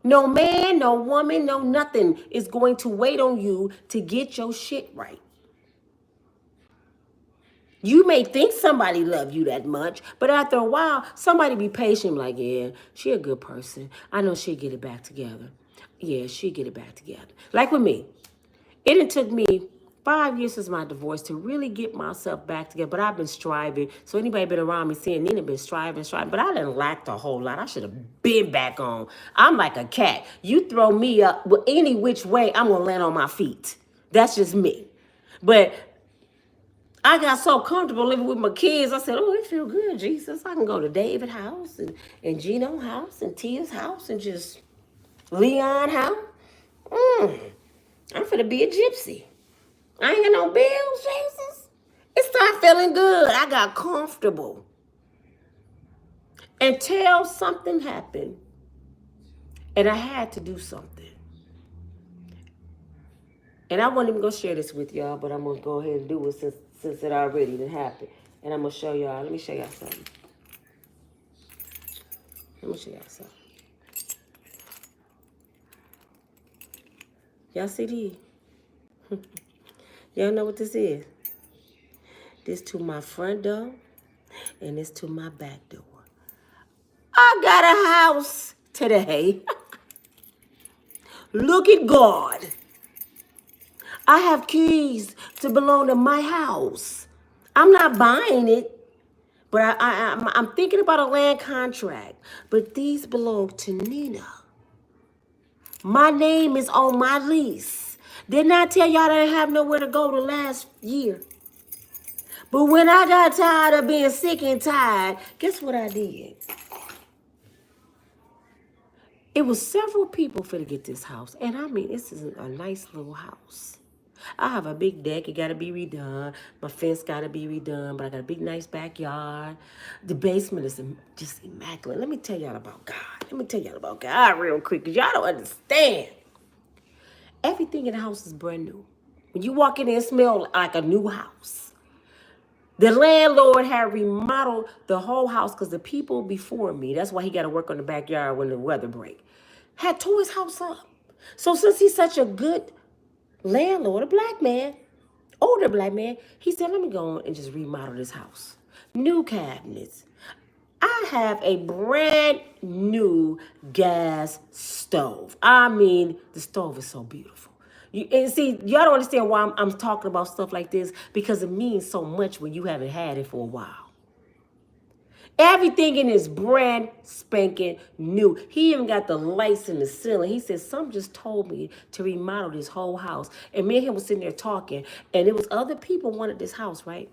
No man, no woman, no nothing is going to wait on you to get your shit right. You may think somebody love you that much, but after a while, somebody be patient like, yeah, she a good person. I know she'll get it back together. Yeah, she'll get it back together. Like with me. It took me 5 years since my divorce to really get myself back together, but I've been striving. So anybody been around me seeing Nina been striving, but I didn't lack a whole lot. I should have been back on. I'm like a cat. You throw me up any which way, I'm gonna land on my feet. That's just me. But I got so comfortable living with my kids. I said, oh, it feel good, Jesus. I can go to David's house and Gino's house and Tia's house and just Leon's house. I'm finna be a gypsy. I ain't got no bills, Jesus. It started feeling good. I got comfortable. Until something happened. And I had to do something. And I wasn't even going to share this with y'all, but I'm going to go ahead and do it since it already done happened. And I'm going to show y'all. Let me show y'all something. Y'all see these? Y'all know what this is? This to my front door and this to my back door. I got a house today. Look at God. I have keys to belong to my house. I'm not buying it, but I'm thinking about a land contract. But these belong to Nina. My name is on my lease. Didn't I tell y'all I didn't have nowhere to go the last year? But when I got tired of being sick and tired, guess what I did? It was several people finna get this house. And I mean, this is a nice little house. I have a big deck. It got to be redone. My fence got to be redone. But I got a big, nice backyard. The basement is just immaculate. Let me tell y'all about God. Real quick, because y'all don't understand. Everything in the house is brand new. When you walk in there, it smells like a new house. The landlord had remodeled the whole house because the people before me, that's why he got to work on the backyard when the weather break, had tore his house up. So since he's such a good landlord, a black man, older black man, he said, let me go on and just remodel this house. New cabinets. I have a brand new gas stove. I mean, the stove is so beautiful. And see, y'all don't understand why I'm talking about stuff like this, because it means so much when you haven't had it for a while. Everything in is brand spanking new. He even got the lights in the ceiling. He said, some just told me to remodel this whole house. And me and him was sitting there talking. And it was other people wanted this house, right?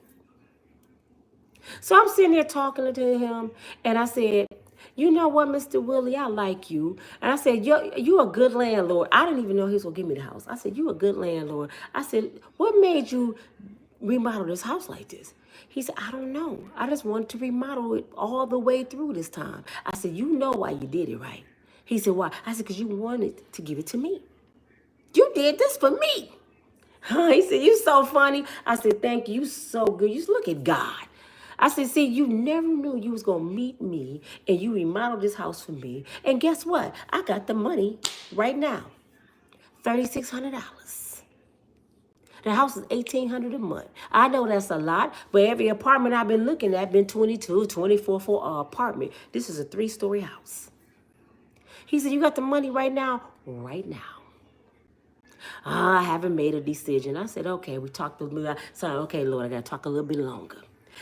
So I'm sitting there talking to him. And I said, you know what, Mr. Willie, I like you. And I said, you a good landlord. I didn't even know he was going to give me the house. I said, you a good landlord. I said, what made you remodel this house like this? He said, I don't know. I just wanted to remodel it all the way through this time. I said, you know why you did it, right? He said, why? I said, because you wanted to give it to me. You did this for me. He said, you so funny. I said, thank you. You so good. You look at God. I said, see, you never knew you was going to meet me and you remodeled this house for me. And guess what? I got the money right now, $3,600. The house is $1,800 a month. I know that's a lot, but every apartment I've been looking at been 22, 24 for an apartment. This is a 3-story house. He said, you got the money right now? Right now. I haven't made a decision. I said, okay, we talked a little bit. So, okay, Lord, I got to talk a little bit longer.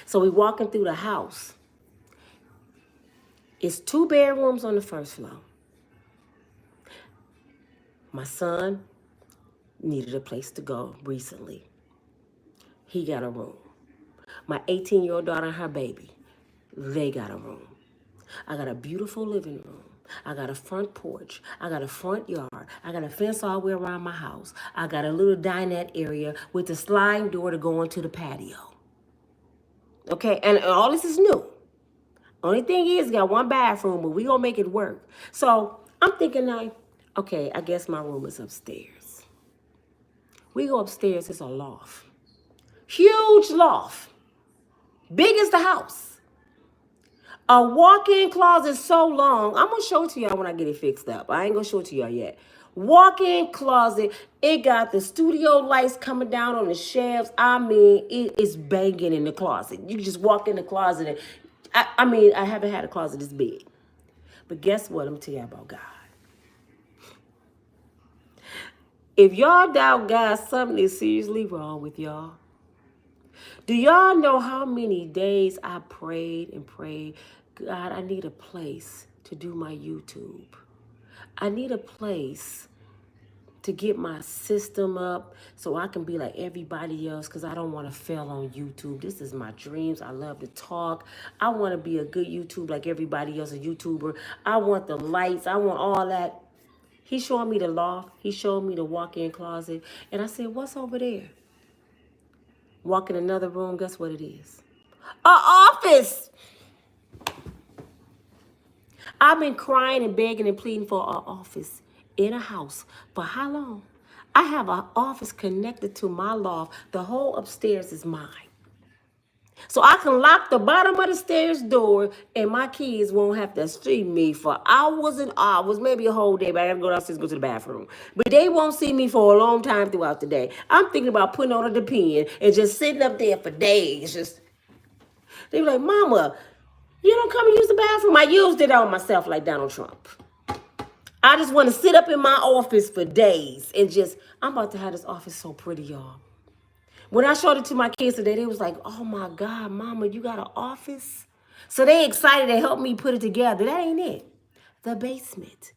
So we walking through the house. It's 2 bedrooms on the first floor. My son needed a place to go recently. He got a room. My 18-year-old daughter and her baby, they got a room. I got a beautiful living room. I got a front porch. I got a front yard. I got a fence all the way around my house. I got a little dinette area with a sliding door to go into the patio. Okay, and all this is new. Only thing is, got 1 bathroom, but we gonna make it work. So I'm thinking, okay, I guess my room is upstairs. We go upstairs, it's a loft. Huge loft. Big as the house. A walk-in closet so long. I'm going to show it to y'all when I get it fixed up. I ain't going to show it to y'all yet. Walk-in closet. It got the studio lights coming down on the shelves. I mean, it is banging in the closet. You can just walk in the closet. And, I haven't had a closet this big. But guess what? I'm going to tell you about God. If y'all doubt God, something is seriously wrong with y'all. Do y'all know how many days I prayed and prayed? God, I need a place to do my YouTube. I need a place to get my system up so I can be like everybody else, because I don't want to fail on YouTube. This is my dreams. I love to talk. I want to be a good YouTube like everybody else, a YouTuber. I want the lights. I want all that. He showed me the loft. He showed me the walk-in closet. And I said, what's over there? Walk in another room, guess what it is? An office. I've been crying and begging and pleading for an office in a house. For how long? I have an office connected to my loft. The whole upstairs is mine. So I can lock the bottom of the stairs door and my kids won't have to see me for hours and hours, maybe a whole day, but I gotta go downstairs and go to the bathroom. But they won't see me for a long time throughout the day. I'm thinking about putting on a depend and just sitting up there for days. They be like, Mama, you don't come and use the bathroom. I used it on myself like Donald Trump. I just want to sit up in my office for days and I'm about to have this office so pretty, y'all. When I showed it to my kids today, they was like, oh my God, Mama, you got an office? So they excited to help me put it together. That ain't it. The basement.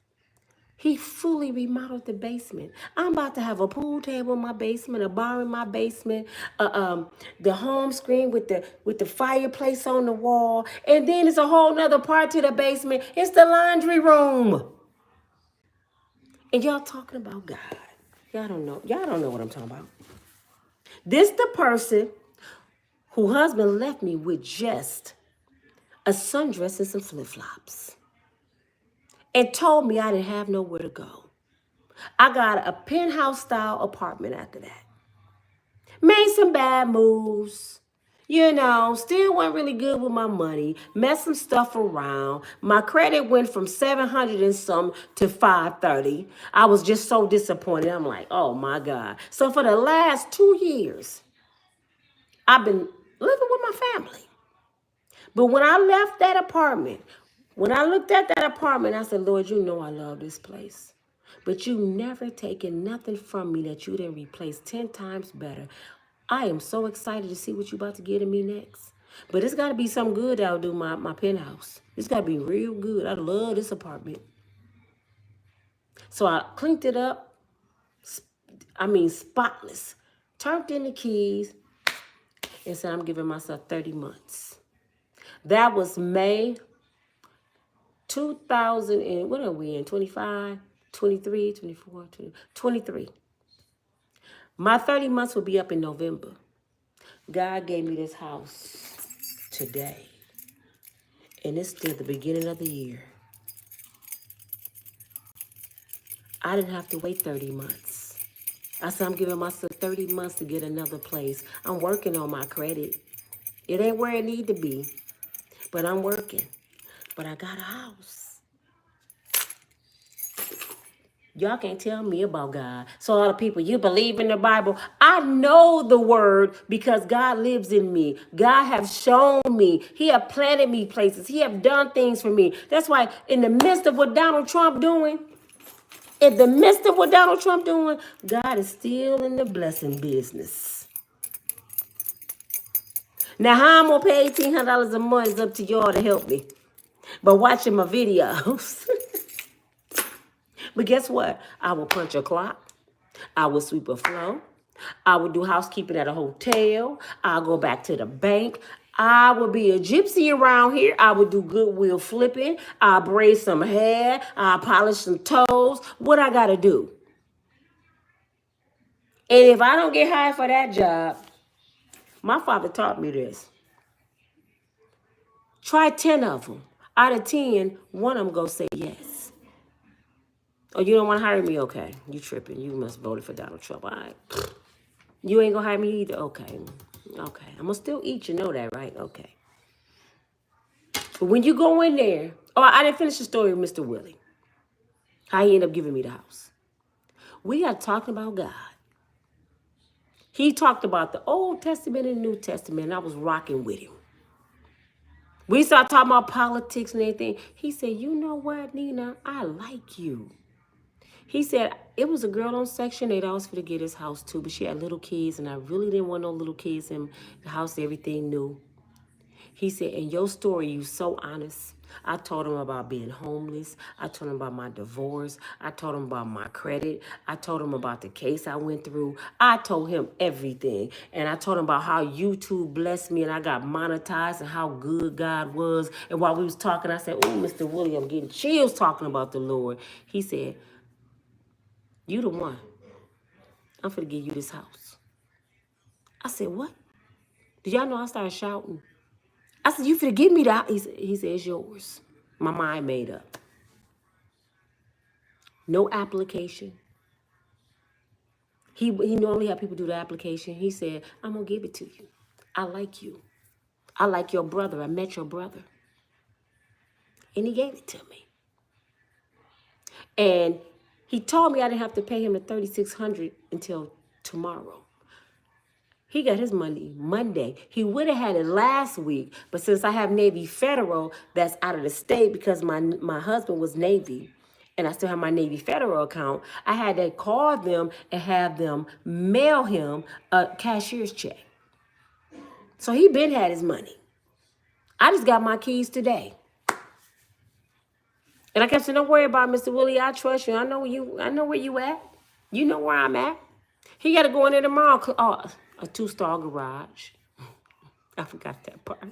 He fully remodeled the basement. I'm about to have a pool table in my basement, a bar in my basement, the home screen with the fireplace on the wall. And then it's a whole nother part to the basement. It's the laundry room. And y'all talking about God. Y'all don't know. Y'all don't know what I'm talking about. This the person who husband left me with just a sundress and some flip-flops and told me I didn't have nowhere to go. I got a penthouse style apartment after that. Made some bad moves. Still wasn't really good with my money. Messed some stuff around. My credit went from 700 and some to 530. I was just so disappointed. I'm like, oh my God. So for the last 2 years, I've been living with my family. But when I left that apartment, when I looked at that apartment, I said, Lord, you know I love this place. But you never taken nothing from me that you didn't replace 10 times better. I am so excited to see what you're about to get in me next. But it's got to be something good that'll do my penthouse. It's got to be real good. I love this apartment. So I cleaned it up. Spotless. Turned in the keys and said, I'm giving myself 30 months. That was May 2000 and what are we in? 25, 23, 24, 23. My 30 months will be up in November. God gave me this house today. And it's still the beginning of the year. I didn't have to wait 30 months. I said, I'm giving myself 30 months to get another place. I'm working on my credit. It ain't where it need to be, but I'm working. But I got a house. Y'all can't tell me about God. So all the people, you believe in the Bible. I know the word because God lives in me. God has shown me. He have planted me places. He have done things for me. That's why in the midst of what Donald Trump doing, God is still in the blessing business. Now, how I'm going to pay $1,800 a month is up to y'all to help me. But watching my videos. But guess what? I will punch a clock. I will sweep a floor. I will do housekeeping at a hotel. I'll go back to the bank. I will be a gypsy around here. I will do goodwill flipping. I'll braid some hair. I'll polish some toes. What I got to do? And if I don't get hired for that job, my father taught me this. Try 10 of them. Out of 10, one of them go say yes. Oh, you don't want to hire me? Okay. You tripping. You must have voted for Donald Trump. All right. You ain't going to hire me either? Okay. Okay. I'm going to still eat. You know that, right? Okay. But when you go in there, oh, I didn't finish the story with Mr. Willie. How he ended up giving me the house. We got talking about God. He talked about the Old Testament and New Testament, and I was rocking with him. We started talking about politics and everything. He said, you know what, Nina? I like you. He said, it was a girl on Section 8. I was going to get his house too, but she had little kids, and I really didn't want no little kids in the house, everything new. He said, in your story, you so honest. I told him about being homeless. I told him about my divorce. I told him about my credit. I told him about the case I went through. I told him everything. And I told him about how YouTube blessed me and I got monetized and how good God was. And while we was talking, I said, oh, Mr. Willie, I'm getting chills talking about the Lord. He said, you the one. I'm finna give you this house. I said, what? Did y'all know I started shouting? I said, you finna give me that? He said, it's yours. My mind made up. No application. He normally have people do the application. He said, I'm gonna give it to you. I like you. I like your brother. I met your brother. And he gave it to me. And he told me I didn't have to pay him the $3,600 until tomorrow. He got his money Monday. He would have had it last week, but since I have Navy Federal that's out of the state because my husband was Navy, and I still have my Navy Federal account, I had to call them and have them mail him a cashier's check. So he been had his money. I just got my keys today. And I kept saying, don't worry about it, Mr. Willie. I trust you. I know where you at. You know where I'm at. He got to go in there tomorrow. Oh, a 2-star garage. I forgot that part.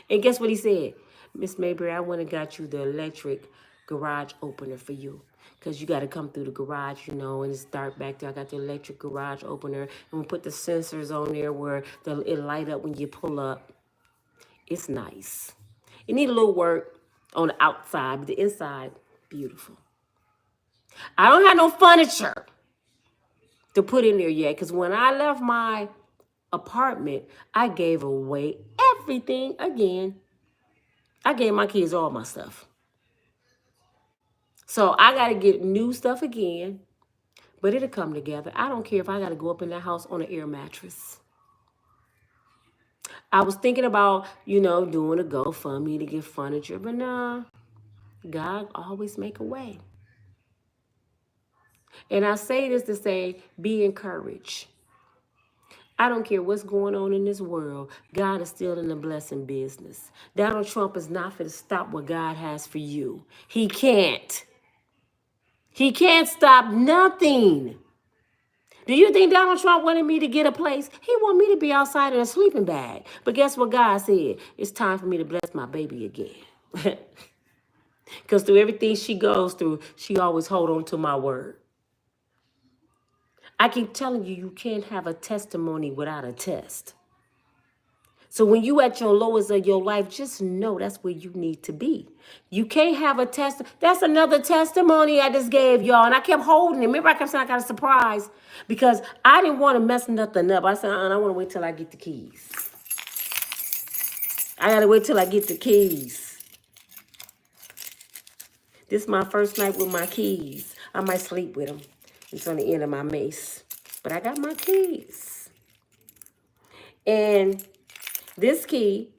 And guess what he said? Miss Mayberry, I went and got you the electric garage opener for you. Because you got to come through the garage, and it's dark back there. I got the electric garage opener. And we put the sensors on there where it light up when you pull up. It's nice. It need a little work on the outside, but the inside, beautiful. I don't have no furniture to put in there yet, because when I left my apartment, I gave away everything again. I gave my kids all my stuff. So I got to get new stuff again, but it'll come together. I don't care if I got to go up in that house on an air mattress. I was thinking about, doing a GoFundMe to get furniture, but nah, God always make a way. And I say this to say, be encouraged. I don't care what's going on in this world. God is still in the blessing business. Donald Trump is not going to stop what God has for you. He can't. He can't stop nothing. Do you think Donald Trump wanted me to get a place? He wanted me to be outside in a sleeping bag. But guess what God said? It's time for me to bless my baby again. Because through everything she goes through, she always hold on to my word. I keep telling you, you can't have a testimony without a test. So when you at your lowest of your life, just know that's where you need to be. You can't have a test. That's another testimony I just gave y'all. And I kept holding it. Remember, I kept saying I got a surprise because I didn't want to mess nothing up. I said, I want to wait till I get the keys. I got to wait till I get the keys. This is my first night with my keys. I might sleep with them. It's on the end of my mace. But I got my keys. And this key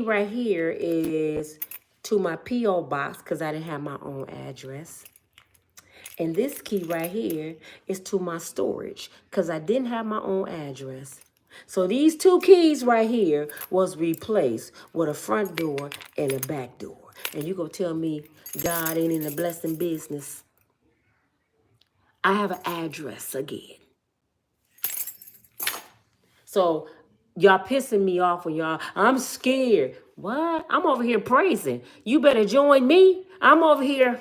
right here is to my P.O. box because I didn't have my own address. And this key right here is to my storage because I didn't have my own address. So these two keys right here was replaced with a front door and a back door. And you gonna tell me God ain't in the blessing business? I have an address again. So y'all pissing me off when y'all, I'm scared. What? I'm over here praising. You better join me. I'm over here.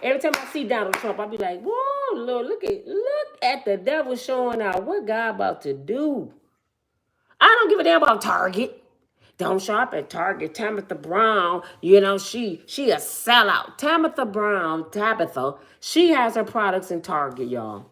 Every time I see Donald Trump, I'll be like, whoa, Lord, look at the devil showing out what God about to do. I don't give a damn about Target. Don't shop at Target. Tabitha Brown, you know, she a sellout. Tabitha, she has her products in Target, y'all.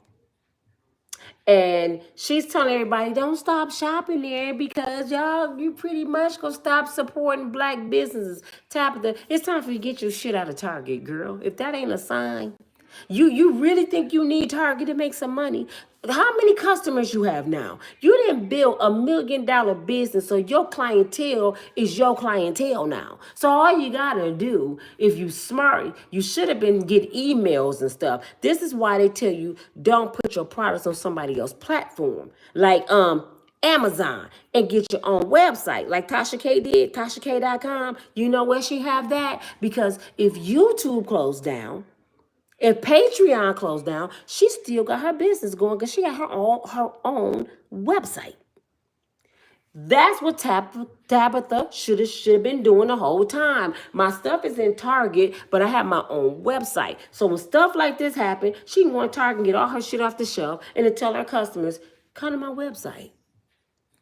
And she's telling everybody, don't stop shopping there because y'all, you pretty much gonna stop supporting black businesses. Tabitha, it's time for you to get your shit out of Target, girl. If that ain't a sign. You really think you need Target to make some money? How many customers you have now? You didn't build $1 million business, so your clientele is your clientele now. So all you gotta do, if you smart, you should have been get emails and stuff. This is why they tell you don't put your products on somebody else's platform, like Amazon, and get your own website like Tasha K did, TashaK.com. You know where she have that? Because if YouTube closed down, if Patreon closed down, she still got her business going because she got her own website. That's what Tabitha should have been doing the whole time. My stuff is in Target, but I have my own website. So when stuff like this happen, she can go on Target and get all her shit off the shelf and to tell her customers, come to my website.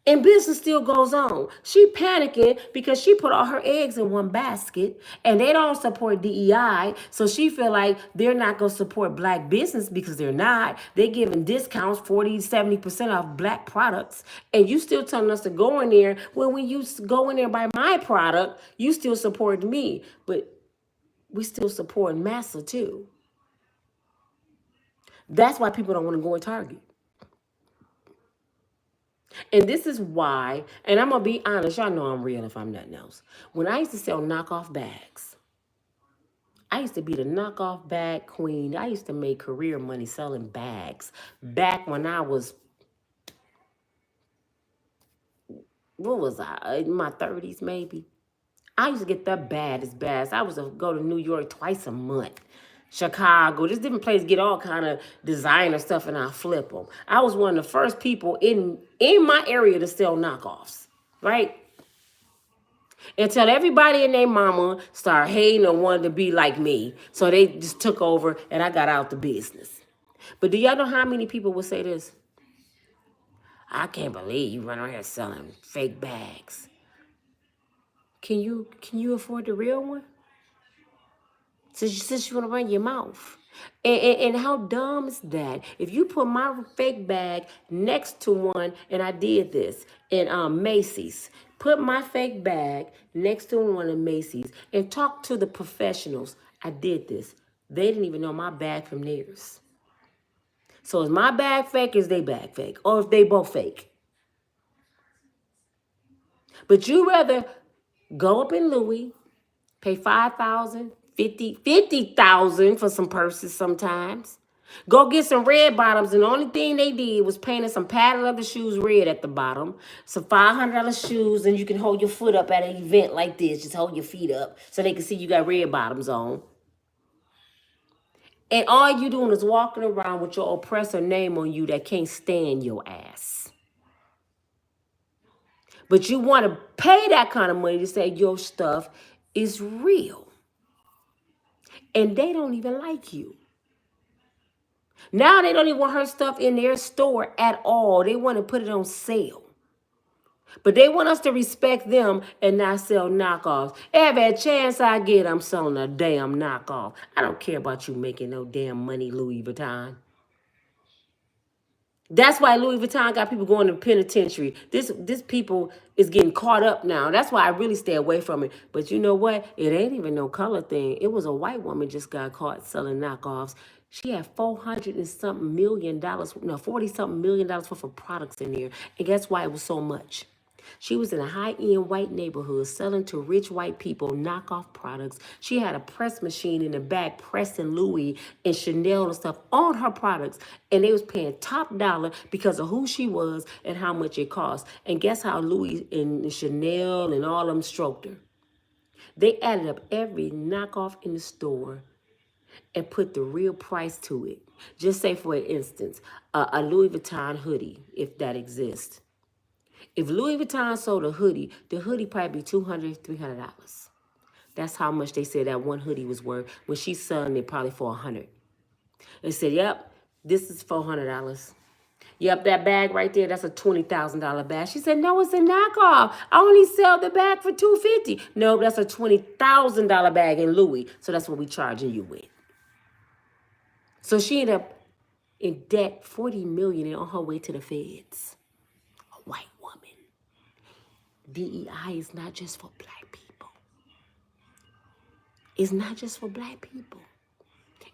And business still goes on. She panicking because she put all her eggs in one basket and they don't support DEI. So she feel like they're not going to support black business because they're not. They're giving discounts, 40, 70% off black products. And you still telling us to go in there. Well, when you go in there and buy my product, you still support me. But we still support Massa too. That's why people don't want to go in Target. And this is why, and I'm going to be honest, y'all know I'm real if I'm nothing else. When I used to sell knockoff bags, I used to be the knockoff bag queen. I used to make career money selling bags. Back when I was, what was I, in my 30s maybe? I used to get the baddest bags. I was to go to New York twice a month. Chicago, just different places, get all kind of designer stuff and I flip them. I was one of the first people in my area to sell knockoffs, right? Until everybody and their mama started hating or wanted to be like me. So they just took over and I got out the business. But do y'all know how many people would say this? I can't believe you run around here selling fake bags. Can you afford the real one? Since you want to run your mouth. And how dumb is that? If you put my fake bag next to one, and I did this in Macy's, put my fake bag next to one of Macy's and talk to the professionals. I did this. They didn't even know my bag from theirs. So is my bag fake or is they bag fake? Or if they both fake? But you rather go up in Louis, pay $5,000, $50,000 for some purses sometimes. Go get some red bottoms, and the only thing they did was painted some padded leather shoes red at the bottom, some $500 shoes, and you can hold your foot up at an event like this. Just hold your feet up so they can see you got red bottoms on. And all you doing is walking around with your oppressor name on you that can't stand your ass. But you want to pay that kind of money to say your stuff is real. And they don't even like you. Now they don't even want her stuff in their store at all. They want to put it on sale. But they want us to respect them and not sell knockoffs. Every chance I get, I'm selling a damn knockoff. I don't care about you making no damn money, Louis Vuitton. That's why Louis Vuitton got people going to the penitentiary. This people is getting caught up now. That's why I really stay away from it. But you know what? It ain't even no color thing. It was a white woman just got caught selling knockoffs. She had $400 and something million, $40-something million worth of products in there. And guess why it was so much? She was in a high-end white neighborhood selling to rich white people knockoff products. She had a press machine in the back pressing Louis and Chanel and stuff on her products. And they was paying top dollar because of who she was and how much it cost. And guess how Louis and Chanel and all of them stroked her? They added up every knockoff in the store and put the real price to it. Just say, for instance, a Louis Vuitton hoodie, if that exists. If Louis Vuitton sold a hoodie, the hoodie probably be $200, $300. That's how much they said that one hoodie was worth. When she's selling it, probably for $100. They said, yep, this is $400. Yep, that bag right there, that's a $20,000 bag. She said, no, it's a knockoff. I only sell the bag for $250. No, that's a $20,000 bag in Louis. So that's what we charging you with. So she ended up in debt, $40 million, and on her way to the feds. A white woman. DEI is not just for black people. It's not just for black people.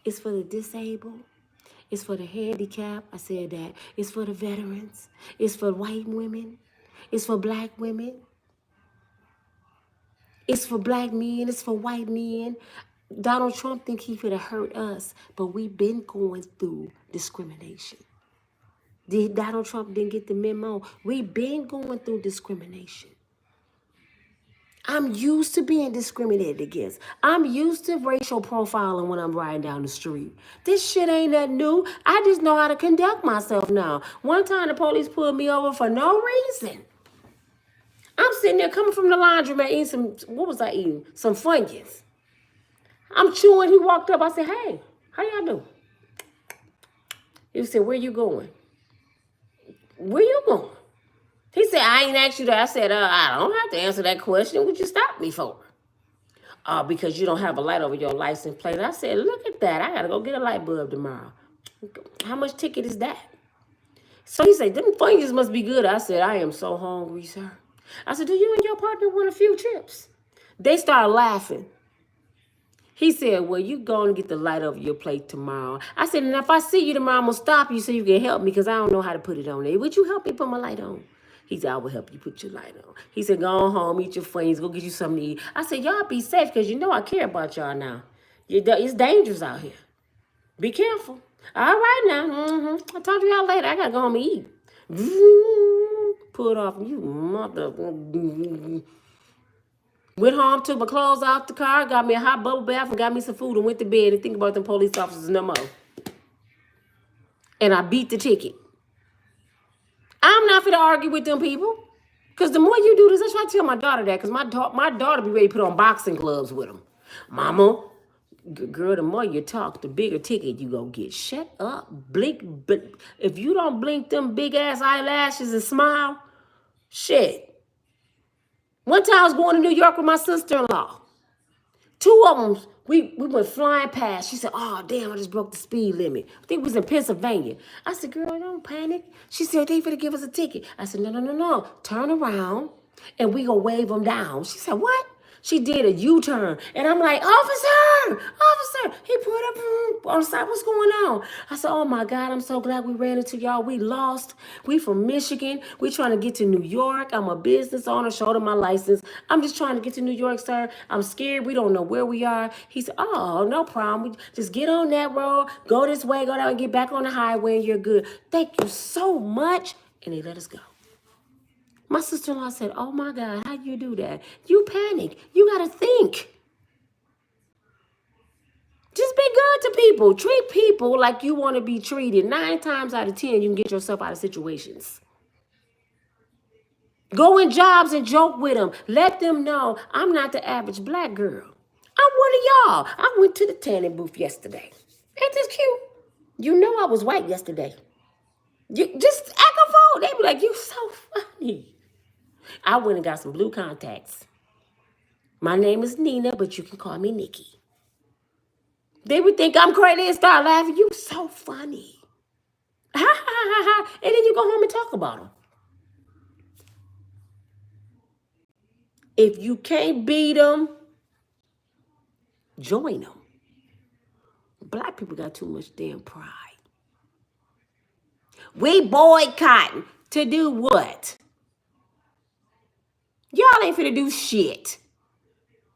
It's for the disabled. It's for the handicapped. I said that. It's for the veterans. It's for white women. It's for black women. It's for black men. It's for white men. Donald Trump think he finna hurt us, but we've been going through discrimination. Donald Trump didn't get the memo. We've been going through discrimination. I'm used to being discriminated against. I'm used to racial profiling when I'm riding down the street. This shit ain't nothing new. I just know how to conduct myself now. One time the police pulled me over for no reason. I'm sitting there coming from the laundromat eating some, what was I eating? Some Funyuns. I'm chewing. He walked up. I said, hey, how y'all doing? He said, where you going? Where you going? He said, I ain't asked you that. I said, I don't have to answer that question. What you stop me for? Because you don't have a light over your license plate. I said, look at that. I got to go get a light bulb tomorrow. How much ticket is that? So he said, them fingers must be good. I said, I am so hungry, sir. I said, do you and your partner want a few chips? They started laughing. He said, well, you go and get the light over your plate tomorrow. I said, and if I see you tomorrow, I'm going to stop you so you can help me because I don't know how to put it on there. Would you help me put my light on? He said, I will help you put your light on. He said, go on home, eat your friends, go get you something to eat. I said, y'all be safe because you know I care about y'all now. It's dangerous out here. Be careful. All right now. I'll talk to y'all later. I got to go home and eat. Pull it off. You mother. Went home, took my clothes off the car, got me a hot bubble bath, and got me some food and went to bed and think about them police officers no more. And I beat the ticket. I'm not finna argue with them people. Because the more you do this, I try to tell my daughter that. Because my daughter be ready to put on boxing gloves with them. Mama, girl, the more you talk, the bigger ticket you gonna get. Shut up. Blink. If you don't blink them big-ass eyelashes and smile, shit. One time I was going to New York with my sister-in-law. Two of them, we went flying past. She said, oh, damn, I just broke the speed limit. I think it was in Pennsylvania. I said, girl, don't panic. She said, they finna give us a ticket. I said, no. Turn around, and we gonna wave them down. She said, what? She did a U-turn. And I'm like, officer. He put up on the side. What's going on? I said, oh my God, I'm so glad we ran into y'all. We lost. We from Michigan. We trying to get to New York. I'm a business owner. Showed him my license. I'm just trying to get to New York, sir. I'm scared. We don't know where we are. He said, oh, no problem. We just get on that road. Go this way. Go down and get back on the highway and you're good. Thank you so much. And he let us go. My sister-in-law said, oh my God, how you do that? You panic. You got to think. Just be good to people. Treat people like you want to be treated. 9 times out of 10, you can get yourself out of situations. Go in jobs and joke with them. Let them know I'm not the average black girl. I'm one of y'all. I went to the tanning booth yesterday. Ain't this cute? You know I was white yesterday. You just act a fool. They be like, you so funny. I went and got some blue contacts. My name is Nina, but you can call me Nikki. They would think I'm crazy and start laughing. You so funny. Ha, ha, ha, ha. And then you go home and talk about them. If you can't beat them, join them. Black people got too much damn pride. We boycotting to do what? Y'all ain't finna do shit.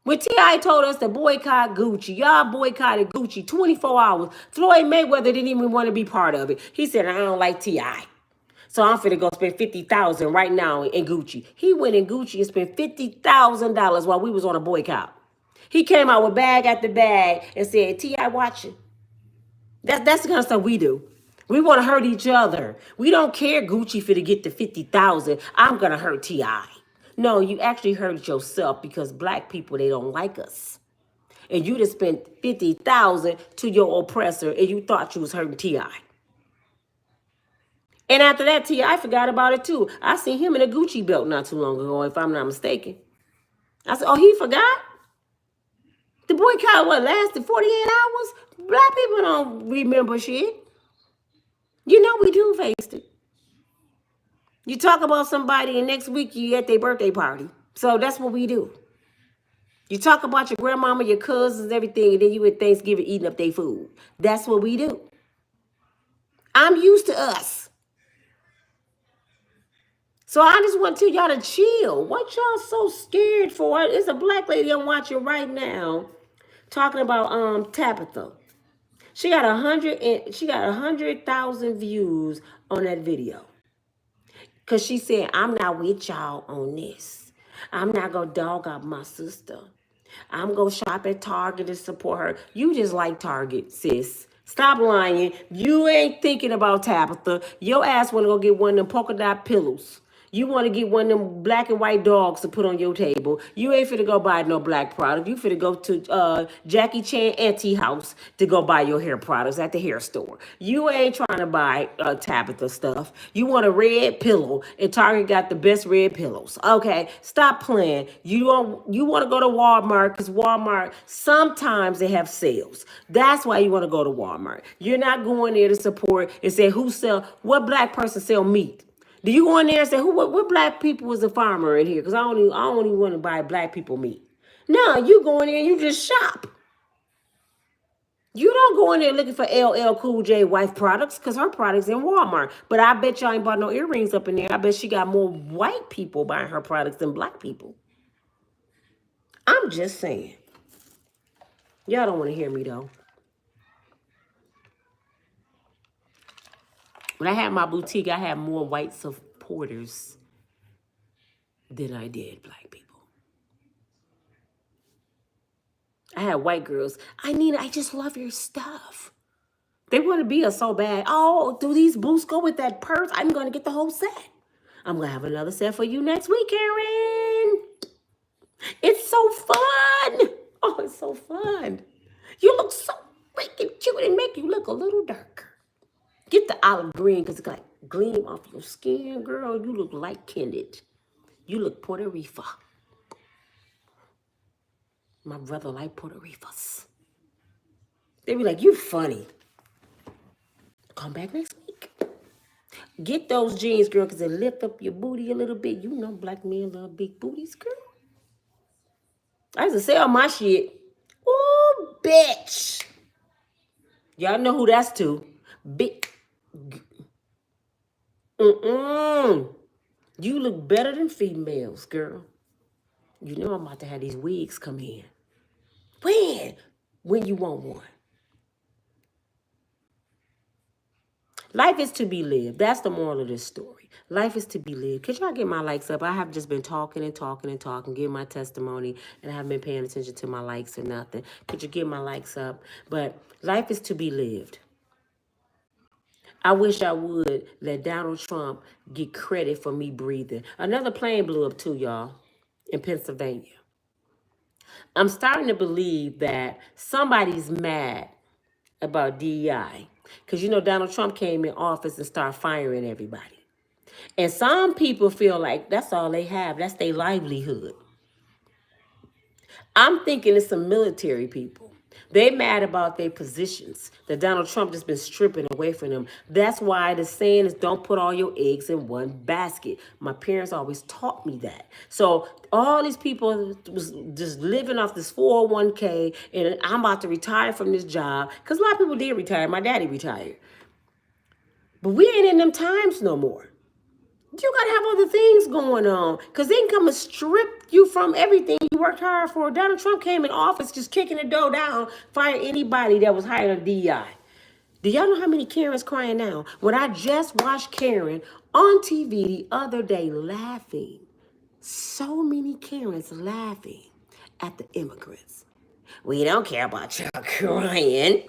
When T.I. told us to boycott Gucci, y'all boycotted Gucci 24 hours. Floyd Mayweather didn't even want to be part of it. He said, I don't like T.I. So I'm finna go spend $50,000 right now in Gucci. He went in Gucci and spent $50,000 while we was on a boycott. He came out with bag after bag and said, T.I. watching. That's the kind of stuff we do. We want to hurt each other. We don't care Gucci for to get to 50,000. I'm gonna hurt T.I. No, you actually hurt yourself because black people, they don't like us. And you just spent 50,000 to your oppressor and you thought you was hurting T.I. And after that, T.I. forgot about it too. I seen him in a Gucci belt not too long ago, if I'm not mistaken. I said, oh, he forgot? The boycott, what, lasted 48 hours? Black people don't remember shit. You know we do face it. You talk about somebody and next week you at their birthday party. So that's what we do. You talk about your grandmama, your cousins, everything, and then you at Thanksgiving eating up their food. That's what we do. I'm used to us. So I just want to tell y'all to chill. What y'all so scared for? It's a black lady I'm watching right now talking about Tabitha. She got 100,000 views on that video. Cause she said, I'm not with y'all on this. I'm not gonna dog out my sister. I'm gonna shop at Target to support her. You just like Target, sis. Stop lying. You ain't thinking about Tabitha. Your ass wanna go get one of them polka dot pillows. You want to get one of them black and white dogs to put on your table. You ain't finna go buy no black product. You finna go to Jackie Chan Auntie House to go buy your hair products at the hair store. You ain't trying to buy Tabitha stuff. You want a red pillow, and Target got the best red pillows. Okay, stop playing. You want to go to Walmart because Walmart, sometimes they have sales. That's why you want to go to Walmart. You're not going there to support and say, what black person sell meat? Do you go in there and say, what black people is a farmer in here? Because I don't even want to buy black people meat. No, you go in there and you just shop. You don't go in there looking for LL Cool J wife products because her products in Walmart. But I bet y'all ain't bought no earrings up in there. I bet she got more white people buying her products than black people. I'm just saying. Y'all don't want to hear me though. When I had my boutique, I had more white supporters than I did black people. I had white girls. I just love your stuff. They want to be us so bad. Oh, do these boots go with that purse? I'm going to get the whole set. I'm going to have another set for you next week, Karen. It's so fun. Oh, it's so fun. You look so freaking cute and make you look a little darker. Get the olive green because it's like gleam off your skin, girl. You look light-kinded. You look Puerto Rico. My brother like Puerto Ricos. They be like, you funny. Come back next week. Get those jeans, girl, because they lift up your booty a little bit. You know black men love big booties, girl. I used to sell my shit. Ooh, bitch. Y'all know who that's to. Big. You look better than females, girl. You know I'm about to have these wigs come in. When? When you want one. Life is to be lived. That's the moral of this story. Life is to be lived. Could y'all get my likes up? I have just been talking and talking and talking, giving my testimony, and I haven't been paying attention to my likes or nothing. Could you get my likes up? But life is to be lived. I wish I would let Donald Trump get credit for me breathing. Another plane blew up too, y'all, in Pennsylvania. I'm starting to believe that somebody's mad about DEI. Because you know Donald Trump came in office and started firing everybody. And some people feel like that's all they have. That's their livelihood. I'm thinking it's some military people. They mad about their positions that Donald Trump just been stripping away from them. That's why the saying is don't put all your eggs in one basket. My parents always taught me that. So all these people was just living off this 401k and I'm about to retire from this job. Because a lot of people did retire. My daddy retired. But we ain't in them times no more. You gotta have other things going on because they can come and strip you from everything you worked hard for. Donald Trump came in office just kicking the door down, firing anybody that was hired on DEI. Do y'all know how many Karens crying now? When I just watched Karen on TV the other day laughing, so many Karens laughing at the immigrants. We don't care about y'all crying.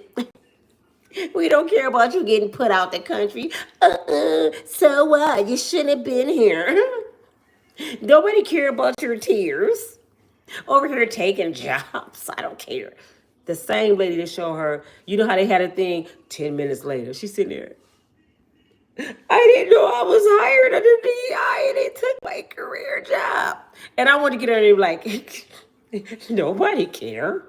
We don't care about you getting put out the country. So what? You shouldn't have been here. Nobody care about your tears. Over here taking jobs. I don't care. The same lady that showed her, you know how they had a thing 10 minutes later. She's sitting there. I didn't know I was hired under DEI and they took my career job. And I want to get her and be like, nobody care.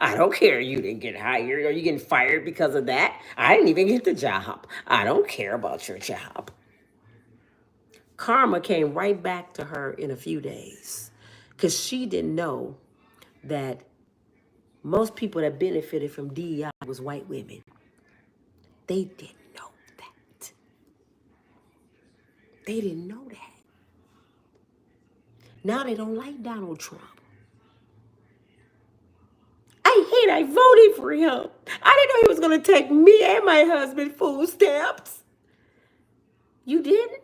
I don't care you didn't get hired or you getting fired because of that. I didn't even get the job. I don't care about your job. Karma came right back to her in a few days because she didn't know that most people that benefited from DEI was white women. They didn't know that. They didn't know that. Now they don't like Donald Trump. I voted for him. I didn't know he was going to take me and my husband food stamps. You didn't?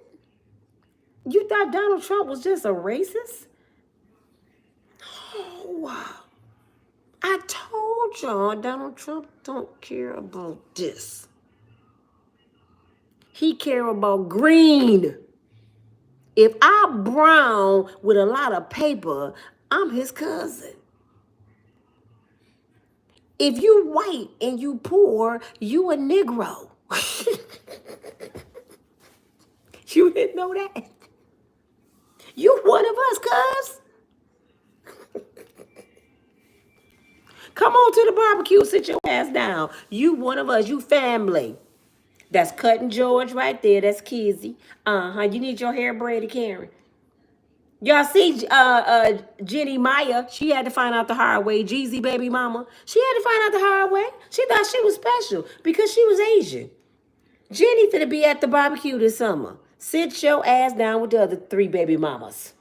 You thought Donald Trump was just a racist? Oh, wow. I told y'all Donald Trump don't care about this. He care about green. If I'm brown with a lot of paper, I'm his cousin. If you white and you poor, you a Negro. You didn't know that? You one of us, cuz. Come on to the barbecue, sit your ass down. You one of us, you family. That's Cutting George right there. That's Kizzy. You need your hair braided, Karen. Y'all see Jenny Maya, she had to find out the hard way. Jeezy baby mama, she had to find out the hard way. She thought she was special because she was Asian. Jenny finna be at the barbecue this summer. Sit your ass down with the other 3 baby mamas.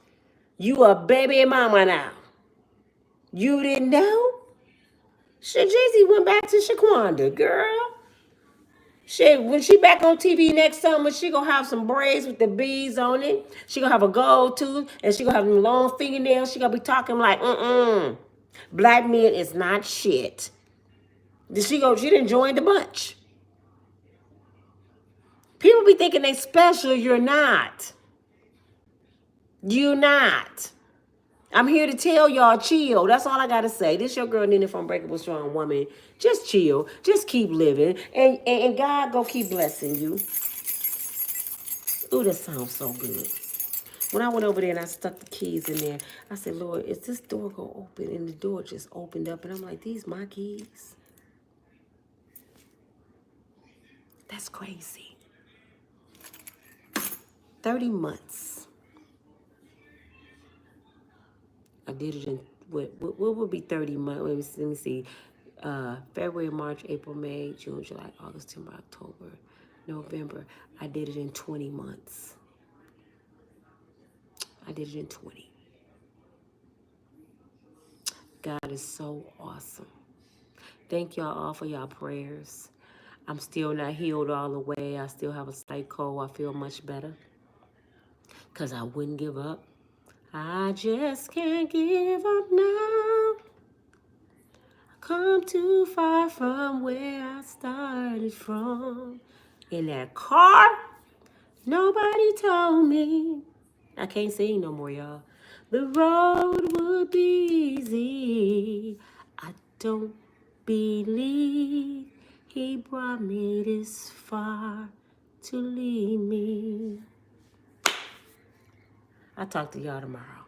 You a baby mama now. You didn't know? Shit, Jeezy went back to Shaquanda, girl. Shit, when she back on TV next summer, she gonna have some braids with the beads on it. She gonna have a gold tooth, and she gonna have them long fingernails. She gonna be talking like, black men is not shit. She didn't join the bunch. People be thinking they special, you're not. You not. I'm here to tell y'all, chill. That's all I gotta say. This your girl Nina from Unbreakable Strong Woman. Just chill. Just keep living. And God gonna keep blessing you. Ooh, that sounds so good. When I went over there and I stuck the keys in there, I said, Lord, is this door gonna open? And the door just opened up. And I'm like, these my keys? That's crazy. 30 months. I did it in what would be 30 months? Let me see. February, March, April, May, June, July, August, September, October, November. I did it in 20 months. I did it in 20. God is so awesome. Thank y'all all for y'all prayers. I'm still not healed all the way. I still have a slight cold. I feel much better because I wouldn't give up. I just can't give up now. Come too far from where I started from. In that car, nobody told me. I can't sing no more, y'all. The road would be easy. I don't believe he brought me this far to leave me. I'll talk to y'all tomorrow.